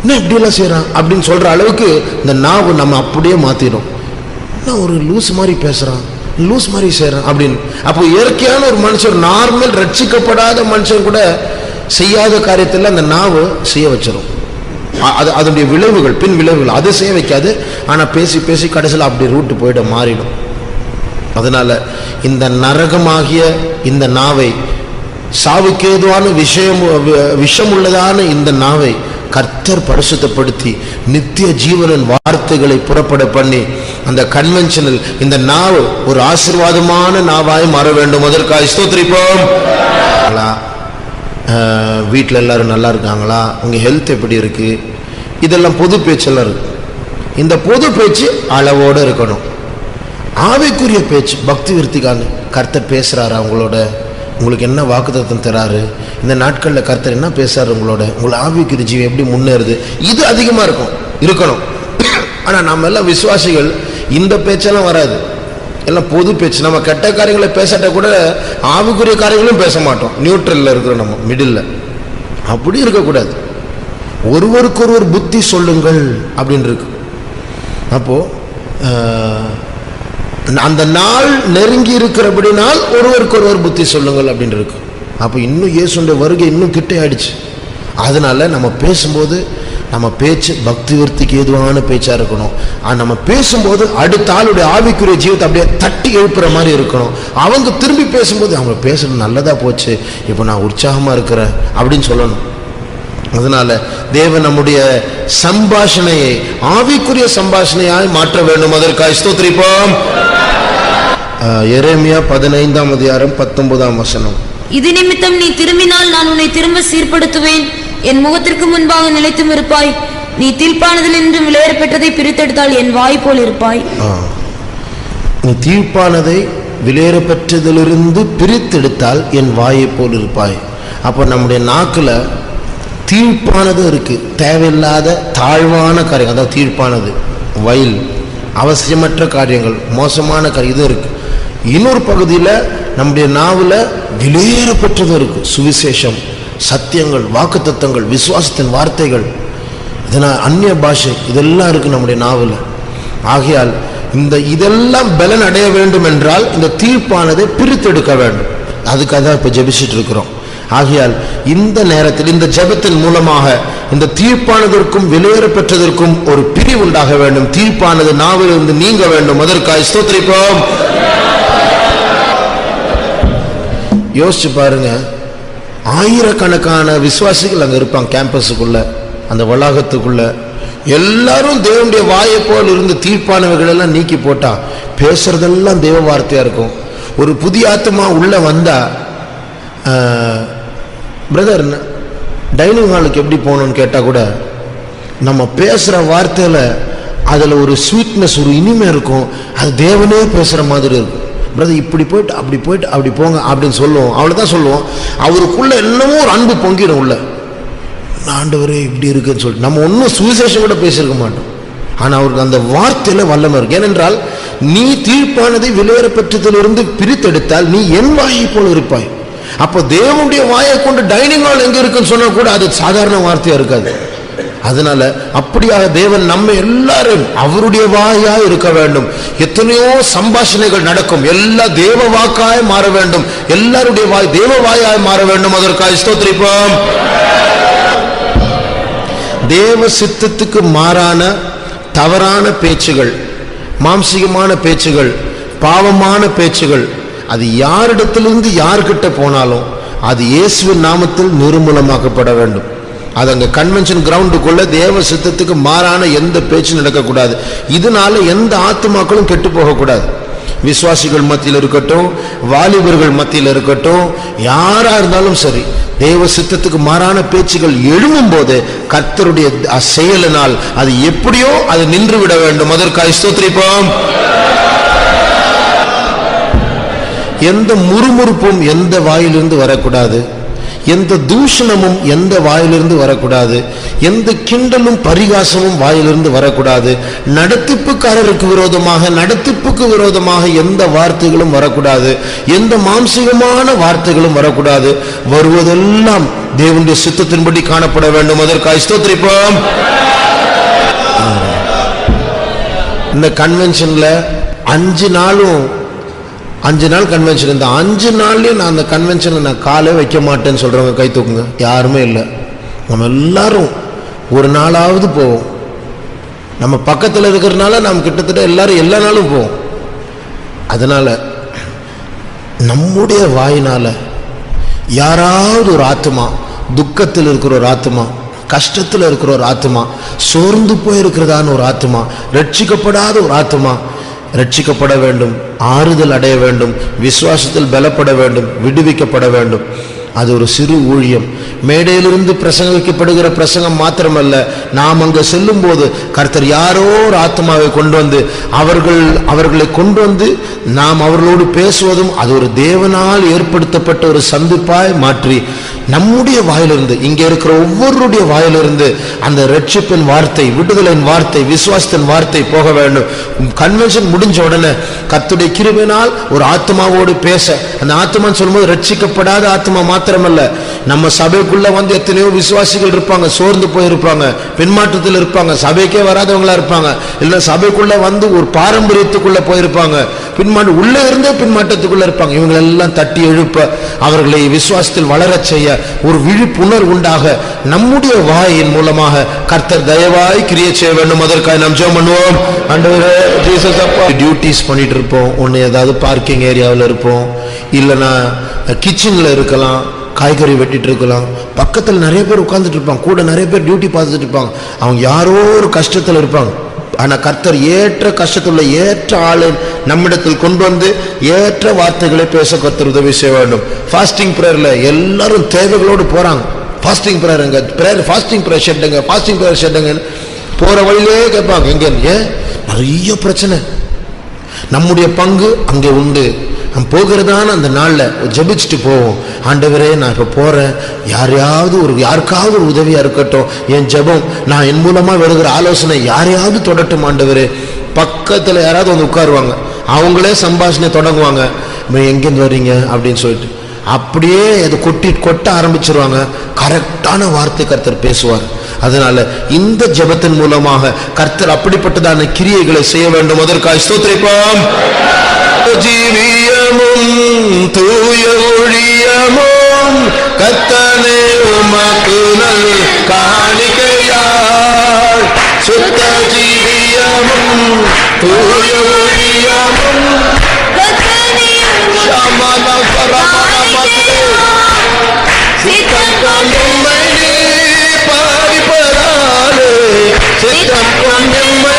என்ன இப்படியெல்லாம் செய்யறான் அப்படின்னு சொல்ற அளவுக்கு இந்த நாவு நம்ம அப்படியே மாத்திடும். என்ன ஒரு லூஸ் மாதிரி பேசுறான், லூஸ் மாதிரி செய்யறான் அப்படின்னு. அப்போ இயற்கையான ஒரு மனுஷன், நார்மல் ரட்சிக்கப்படாத மனுஷன் கூட செய்யாத காரியத்தில் அந்த நாவு செய்ய வச்சிடும். அதனுடைய விளைவுகள், பின் விளைவுகள் அது செய்ய வைக்காது. ஆனால் பேசி பேசி கடைசியில் அப்படி ரூட்டு போயிட மாறிடும். அதனால இந்த நரகமாகிய இந்த நாவை, சாவுக்கேதுவான விஷம் உள்ளதான இந்த நாவை கர்த்தர் பரிசுத்தப்படுத்தி நித்திய ஜீவனின் வார்த்தைகளை புறப்பட பண்ணி அந்த கன்வென்ஷனில் இந்த நாவு ஒரு ஆசீர்வாதமான நாவாய் மாற வேண்டும். அதற்காக ஸ்தோத்திரிப்போம். வீட்டில் எல்லாரும் நல்லா இருக்காங்களா, உங்கள் ஹெல்த் எப்படி இருக்கு, இதெல்லாம் பொது பேச்செல்லாம் இருக்கு. இந்த பொது பேச்சு அளவோடு இருக்கணும். ஆவிக்குரிய பேச்சு, பக்தி விருத்திக்கான கர்த்தர் பேசுறாரு அவங்களோட, உங்களுக்கு என்ன வாக்குத்தத்தம் தராரு, இந்த நாட்களில் கர்த்தர் என்ன பேசுறாரு உங்களோட, உங்களை ஆவிக்குரிய ஜீவன் எப்படி முன்னேறுது, இது அதிகமாக இருக்கணும். ஆனால் நம்ம எல்லாம் விசுவாசிகள் இந்த பேச்செல்லாம் வராது. எல்லாம் பொது பேச்சு. நம்ம கெட்ட காரியங்களை பேசாட்ட கூட ஆவிக்குரிய காரியங்களும் பேச மாட்டோம். நியூட்ரல்ல இருக்கிறோம், நம்ம மிடில். அப்படி இருக்கக்கூடாது. ஒருவருக்கொருவர் புத்தி சொல்லுங்கள் அப்படின்னு இருக்கு. அப்போ அந்த நாள் நெருங்கி இருக்கிறபடினால் ஒருவருக்கொருவர் புத்தி சொல்லுங்கள் அப்படின்னு இருக்கு. அப்போ இன்னும் இயேசுடைய வருகை இன்னும் கிட்டே ஆயிடுச்சு. அதனால நம்ம பேசும்போது நம்ம பேச்சு பக்தி விருத்திக்கு ஏதுவான பேச்சா இருக்கணும். நம்ம பேசும்போது அடுத்த ஆளுடைய ஆவிக்குரிய ஜீவத்தை அப்படியே தட்டி எழுப்புற மாதிரி இருக்கணும். அவங்க திரும்பி பேசும்போது அவங்க பேசுறது நல்லதா போச்சு, இப்போ நான் உற்சாகமா இருக்கிறேன் அப்படின்னு சொல்லணும். அதனால தேவன் நம்முடைய சம்பாஷணையை ஆவிக்குரிய சம்பாஷணையாய் மாற்ற வேண்டும். அதற்காக ஸ்தோத்திரிப்போம். எரேமியா 15:19. இது நிமித்தம் நீ திரும்பினால் நான் உன்னை திரும்ப சீர்படுத்துவேன், என் முகத்திற்கு முன்பாக நிலைத்தும் இருப்பாய். நீ தீர்ப்பானதில் நின்று விளையாட பெற்றதை பிரித்தெடுத்தால் என் வாய் போல் இருப்பாய். நீ தீர்ப்பானதை விளையாட பெற்றதிலிருந்து பிரித்தெடுத்தால் என் வாயை போல் இருப்பாய். அப்போ நம்முடைய நாக்குல தீர்ப்பானது இருக்கு, தேவையில்லாத தாழ்வான காரியங்கள், அதாவது தீர்ப்பானது வயல் அவசியமற்ற காரியங்கள், மோசமான காரியம் இது இருக்கு. இன்னொரு பகுதியில் நம்முடைய நாவில் விலையேறப்பட்டது இருக்கு, சுவிசேஷம், சத்தியங்கள், வாக்குத்தத்தங்கள், விசுவாசத்தின் வார்த்தைகள், இதனால் அந்நிய பாஷை, இதெல்லாம் இருக்கு நம்முடைய நாவில். ஆகையால் இதெல்லாம் பலன் அடைய வேண்டும் என்றால் இந்த தீர்ப்பானதை பிரித்தெடுக்க வேண்டும். அதுக்காக தான் இப்போ ஜெபிச்சுட்டு இருக்கிறோம். ஆகையால் இந்த நேரத்தில் இந்த ஜெபத்தின் மூலமாக இந்த தீர்ப்பானதற்கும் விலையேற பெற்றதற்கும் ஒரு பிரிவு உண்டாக வேண்டும். தீர்ப்பானது நாவிலிருந்து நீங்க வேண்டும். அதற்காக ஸ்தோத்திரிப்போம். யோசிச்சு பாருங்க, ஆயிரக்கணக்கான விசுவாசிகள் அங்க இருப்பாங்க கேம்பஸுக்குள்ள, அந்த வளாகத்துக்குள்ள. எல்லாரும் தேவனுடைய வாயை போல் இருந்து தீர்ப்பானவர்கள் எல்லாம் நீக்கி போட்டா பேசுறதெல்லாம் தேவ வார்த்தையா இருக்கும். ஒரு புதிய ஆத்மா உள்ள வந்தா, பிரதர் டைனிங் ஹாலுக்கு எப்படி போகணும்னு கேட்டால் கூட நம்ம பேசுகிற வார்த்தையில் அதில் ஒரு ஸ்வீட்னஸ், ஒரு இனிமை இருக்கும். அது தேவனே பேசுகிற மாதிரி இருக்கும். பிரதர் இப்படி போயிட்டு அப்படி போயிட்டு அப்படி போங்க அப்படின்னு சொல்லுவோம். அவ்வளோதான் சொல்லுவோம். அவருக்குள்ள என்னமோ ஒரு அன்பு பொங்கிடும் உள்ள. ஆண்டவரே இப்படி இருக்குன்னு சொல்லிட்டு நம்ம ஒன்றும் சுவிசேஷம் கூட பேசியிருக்க மாட்டோம். ஆனால் அவருக்கு அந்த வார்த்தையில் வல்லமை இருக்கு. ஏனென்றால் நீ தீர்ப்பானதை விலையேற பெற்றதிலிருந்து பிரித்தெடுத்தால் நீ என் வாயை போல் இருப்பாய். அப்போ தேவனுடைய வாயை கொண்டு டைனிங் ஹால் எங்க இருக்குன்னு சொன்னா கூட அது சாதாரண வார்த்தையா இருக்காது. அதனால அப்படியாக தேவன் நம்ம எல்லாரும் அவருடைய வாயாய் இருக்க வேண்டும். எத்தனையோ சம்பாஷணைகள் நடக்கும், எல்லா தேவ வாக்காய் மாற வேண்டும். எல்லாருடைய வாய் தேவ வாயாய் மாற வேண்டும். அதற்காக ஸ்தோத்திரிப்போம். தேவ சித்தத்துக்கு மாறான தவறான பேச்சுகள், மாம்சீகமான பேச்சுகள், பாவமான பேச்சுகள், அது யாரிடத்திலிருந்து யார்கிட்ட போனாலும் அது இயேசுவின் நாமத்தில் நிர்மூலமாக்கப்பட வேண்டும். அது அங்க கன்வென்ஷன் கிரவுண்டுக்குள்ள தேவ சித்தத்துக்கு மாறான எந்த பேச்சும் நடக்கக்கூடாது. இதனால எந்த ஆத்துமாக்களும் கெட்டு போகக்கூடாது. விசுவாசிகள் மத்தியில் இருக்கட்டும், வாலிபர்கள் மத்தியில் இருக்கட்டும், யாரா இருந்தாலும் சரி, தேவ சித்தத்துக்கு மாறான பேச்சுகள் எழும்பும் போது கர்த்தருடைய செயலினால் அது எப்படியோ அது நின்று விட வேண்டும். அதற்காக ஸ்தோத்திரிப்போம். எந்த முறுமுறுப்பும் எந்த வாயிலிருந்து வரக்கூடாது, எந்த தூஷணமும் எந்த வாயிலிருந்து வரக்கூடாது, எந்த கிண்டலும் பரிகாசமும் வாயிலிருந்து வரக்கூடாது. நடத்திப்புக்காரருக்கு விரோதமாக, நடத்திப்புக்கு விரோதமாக எந்த வார்த்தைகளும் வரக்கூடாது. எந்த மாம்சீகமான வார்த்தைகளும் வரக்கூடாது. வருவதெல்லாம் தேவனுடைய சித்தத்தின்படி காணப்பட வேண்டும். அதற்காக ஸ்தோத்திரிப்போம். இந்த கன்வென்ஷன்ல 5 நாள் கன்வென்ஷன். இந்த 5 நாள்லயும் நான் அந்த கன்வென்ஷன்ல நான் காலே வைக்க மாட்டேன்னு சொல்றவங்க கை தூக்குங்க. யாருமே இல்லை. நம்ம எல்லாரும் ஒரு நாளாவது போவோம். நம்ம பக்கத்தில் இருக்கிறதுனால நாம் கிட்டத்தட்ட எல்லாரும் எல்லா நாளும் போவோம். அதனால நம்முடைய வாயினால யாராவது ஒரு ஆத்மா, துக்கத்தில் இருக்கிற ஒரு ஆத்மா, கஷ்டத்தில் இருக்கிற ஒரு ஆத்மா, சோர்ந்து போயிருக்கிறதான ஒரு ஆத்மா, ரட்சிக்கப்படாத ஒரு ஆத்மா ரட்சிக்கப்பட வேண்டும், ஆறுதல் அடைய வேண்டும், விசுவாசத்தில் பலப்பட வேண்டும், விடுவிக்கப்பட வேண்டும். அது ஒரு சிறு ஊழியம். மேடையிலிருந்து பிரசங்கிக்கப்படுகிற பிரசங்கம் மாத்திரமல்ல, நாம் அங்கு செல்லும் போது கர்த்தர் யாரோ ஒரு ஆத்மாவை கொண்டு வந்து அவர்களை கொண்டு வந்து நாம் அவர்களோடு பேசுவதும் அது ஒரு தேவனால் ஏற்படுத்தப்பட்ட ஒரு சந்திப்பாய் மாற்றி நம்முடைய வாயிலிருந்து, இங்கே இருக்கிற ஒவ்வொருடைய வாயிலிருந்து அந்த ரட்சிப்பின் வார்த்தை, விடுதலின் வார்த்தை, விசுவாசத்தின் வார்த்தை போக வேண்டும். கன்வென்ஷன் முடிஞ்ச உடனே கர்த்தருடைய கிருபையினால் ஒரு ஆத்மாவோடு பேச, அந்த ஆத்மான்னு சொல்லும்போது ரட்சிக்கப்படாத ஆத்மா மாத்திரமல்ல, நம்ம சபைக்குள்ள வந்து எத்தனையோ விசுவாசிகள் இருப்பாங்க, சோர்ந்து போயிருப்பாங்க, பின்மாற்றத்தில் இருப்பாங்க, சபைக்கே வராதவங்களா இருப்பாங்க, இல்ல சபைக்குள்ள வந்து ஒரு பாரம்பரியத்துக்குள்ள போயிருப்பாங்க, உள்ள இருந்தே பின்மாற்றத்துக்குள்ள இருப்பாங்க. இவங்களெல்லாம் தட்டி எழுப்ப, அவர்களை விசுவாசத்தில் வளரச் செய்ய, ஒரு விழிப்புணர்வு உண்டாக நம்முடைய வாயின் மூலமாக கர்த்தர் தயவாய் கிரியை செய்ய வேண்டும். அதற்காக நாம் ஜெபம் பண்ணுவோம். ஆண்டவரே ஜீசஸ் அப்பா, டியூட்டிஸ் பண்ணிட்டு இருப்போம். ஒன்று ஏதாவது பார்க்கிங் ஏரியாவில் இருப்போம், இல்லைன்னா கிச்சனில் இருக்கலாம், காய்கறி வெட்டிட்டு இருக்கலாம், பக்கத்தில் நிறைய பேர் உட்கார்ந்துட்டு இருப்பாங்க, கூட நிறைய பேர் டியூட்டி பார்த்துட்டு இருப்பாங்க. அவங்க யாரோ ஒரு கஷ்டத்தில் இருப்பாங்க. ஆனால் கர்த்தர் ஏற்ற கஷ்டத்துள்ள ஏற்ற ஆளை நம்மிடத்தில் கொண்டு வந்து ஏற்ற வார்த்தைகளை பேச கர்த்தர் உதவி செய்ய வேண்டும். ஃபாஸ்டிங் ப்ரேயர்ல எல்லாரும் தேவைகளோடு போறாங்க. ஃபாஸ்டிங் ப்ரேயருங்க, ஃபாஸ்டிங் ப்ரேயர் ஷெட்டுங்க, ஃபாஸ்டிங் ப்ரேயர் ஷெட்டுங்க, போற வழியிலே கேட்பாங்க. எங்க நிறைய பிரச்சனை. நம்முடைய பங்கு அங்கே உண்டு. நம்ம போகிறதான அந்த நாளில் ஜெபிச்சுட்டு போவோம். ஆண்டவரே, நான் இப்போ போகிறேன், யாருக்காவது ஒரு உதவியாக இருக்கட்டும், என் ஜெபம், நான் என் மூலமாக வருகிற ஆலோசனை யாரையாவது தொடட்டும் ஆண்டவரே. பக்கத்தில் யாராவது வந்து உட்காருவாங்க, அவங்களே சம்பாஷணை தொடங்குவாங்க, எங்கேருந்து வர்றீங்க அப்படின்னு சொல்லிட்டு, அப்படியே அதை கொட்ட ஆரம்பிச்சிருவாங்க. கரெக்டான வார்த்தை கர்த்தர் பேசுவார். அதனால இந்த ஜெபத்தின் மூலமாக கர்த்தர் அப்படிப்பட்டதான கிரியைகளை செய்ய வேண்டும். அதற்காக ஸ்தோத்திரிப்போம். ஜீவியமும் தூய ஒழியமும் கர்த்தனே உமக்கு நல் காணிக்கையாய், சுத்த ஜீவியமும் தூய ஒழியமும் கர்த்தனே உமக்கு காணிக்கையாய், சித்தம் கொண்டும்மை பாடிப்பதாலே, சித்தம் கொண்டும்மை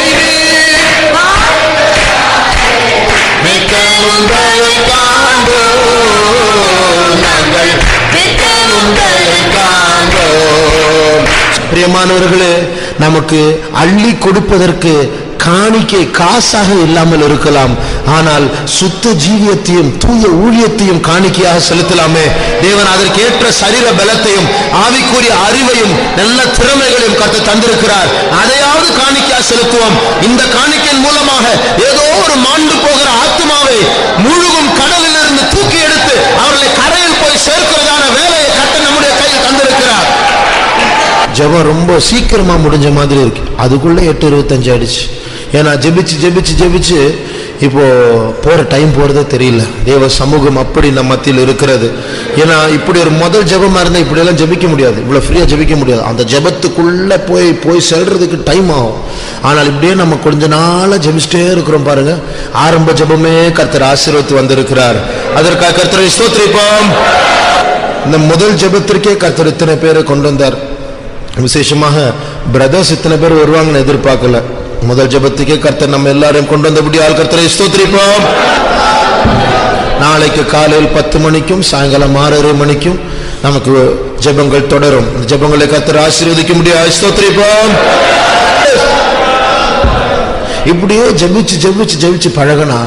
பிரியமானவர்களே, நமக்கு அள்ளி கொடுப்பதற்கு காணிக்கை காசாக இல்லாமல் இருக்கலாம், ஆனால் சுத்த ஜீவியத்தையும் தூய ஊழியத்தையும் காணிக்கையாக செலுத்தலாமே. தேவன் அதற்கு ஏற்ற சரீர பலத்தையும் ஆவிக்குரிய அறிவையும் நல்ல திறமைகளையும் கர்த்தர் தந்திருக்கிறார். அதையாவது காணிக்கையாக செலுத்துவோம். இந்த காணிக்கையின் மூலமாக ஏதோ ஒரு மாண்டு போகிற ஆத்மாவை முழுகும் கடலில் இருந்து தூக்கி எடுத்து அவர்களை கரையில் போய் சேர்க்கிறதான வேலையை கர்த்தர் நம்முடைய கையில் தந்திருக்கிறார். ஜெபம் ரொம்ப சீக்கிரமா முடிஞ்ச மாதிரி இருக்கு. அதுக்குள்ள 8:25 ஆயிடுச்சு. ஏன்னா ஜெபிச்சு இப்போ போற டைம் போறதே தெரியல. தேவ சமூகம் அப்படி நம்ம மத்தியில் இருக்கிறது. ஏன்னா இப்படி ஒரு முதல் ஜெபமா இருந்தா இப்படி எல்லாம் ஜெபிக்க முடியாது, இவ்வளவு ஃப்ரீயா ஜெபிக்க முடியாது. அந்த ஜெபத்துக்குள்ள போய் செல்றதுக்கு டைம் ஆகும். ஆனால் இப்படியே நம்ம கொஞ்ச நாளா ஜெபிச்சுட்டே இருக்கிறோம் பாருங்க. ஆரம்ப ஜெபமே கர்த்தர் ஆசீர்வதித்து வந்திருக்கிறார். அதற்காக கர்த்தரை ஸ்தோத்திரிப்போம். இந்த முதல் ஜெபத்திற்கே கர்த்தர் இத்தனை பேரை கொண்டு வந்தார். விசேஷமாக பிரதர்ஸ் இத்தனை பேர் வருவாங்கன்னு எதிர்பார்க்கல. முதல் ஜெபத்துக்கே கர்த்தர் நம்ம எல்லாரையும் கொண்டு வந்தபடியால் கர்த்தரை ஸ்தோத்திரிப்போம். நாளைக்கு காலையில் 10 மணிக்கும் சாயங்காலம் 6:30 மணிக்கும் நமக்கு ஜெபங்கள் தொடரும். இந்த ஜெபங்களை கர்த்தர் ஆசீர்வதிக்க முடியாது. ஸ்தோத்திரிப்போம். இப்படியே ஜெபிச்சு பழகினா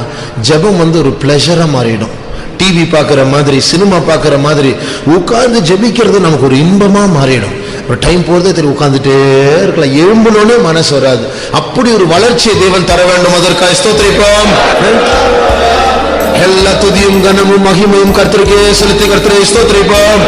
ஜெபம் ஒரு பிளஷரா மாறிடும். டிவி பார்க்கிற மாதிரி, சினிமா பார்க்கிற மாதிரி உட்கார்ந்து ஜெபிக்கிறது நமக்கு ஒரு இன்பமா மாறிடும். ஒரு டைம் போறதே தெரியும், உட்கார்ந்துட்டே இருக்கலாம், எழும்பணும்னு மனசு வராது. அப்படி ஒரு வளர்ச்சியை தேவன் தர வேண்டும். அதற்காக ஸ்தோத்திரிப்போம். எல்லா துதியும் கனமும் மகிமையும் கர்த்தருக்கே செலுத்தி கர்த்தரை ஸ்தோத்திரிப்போம்.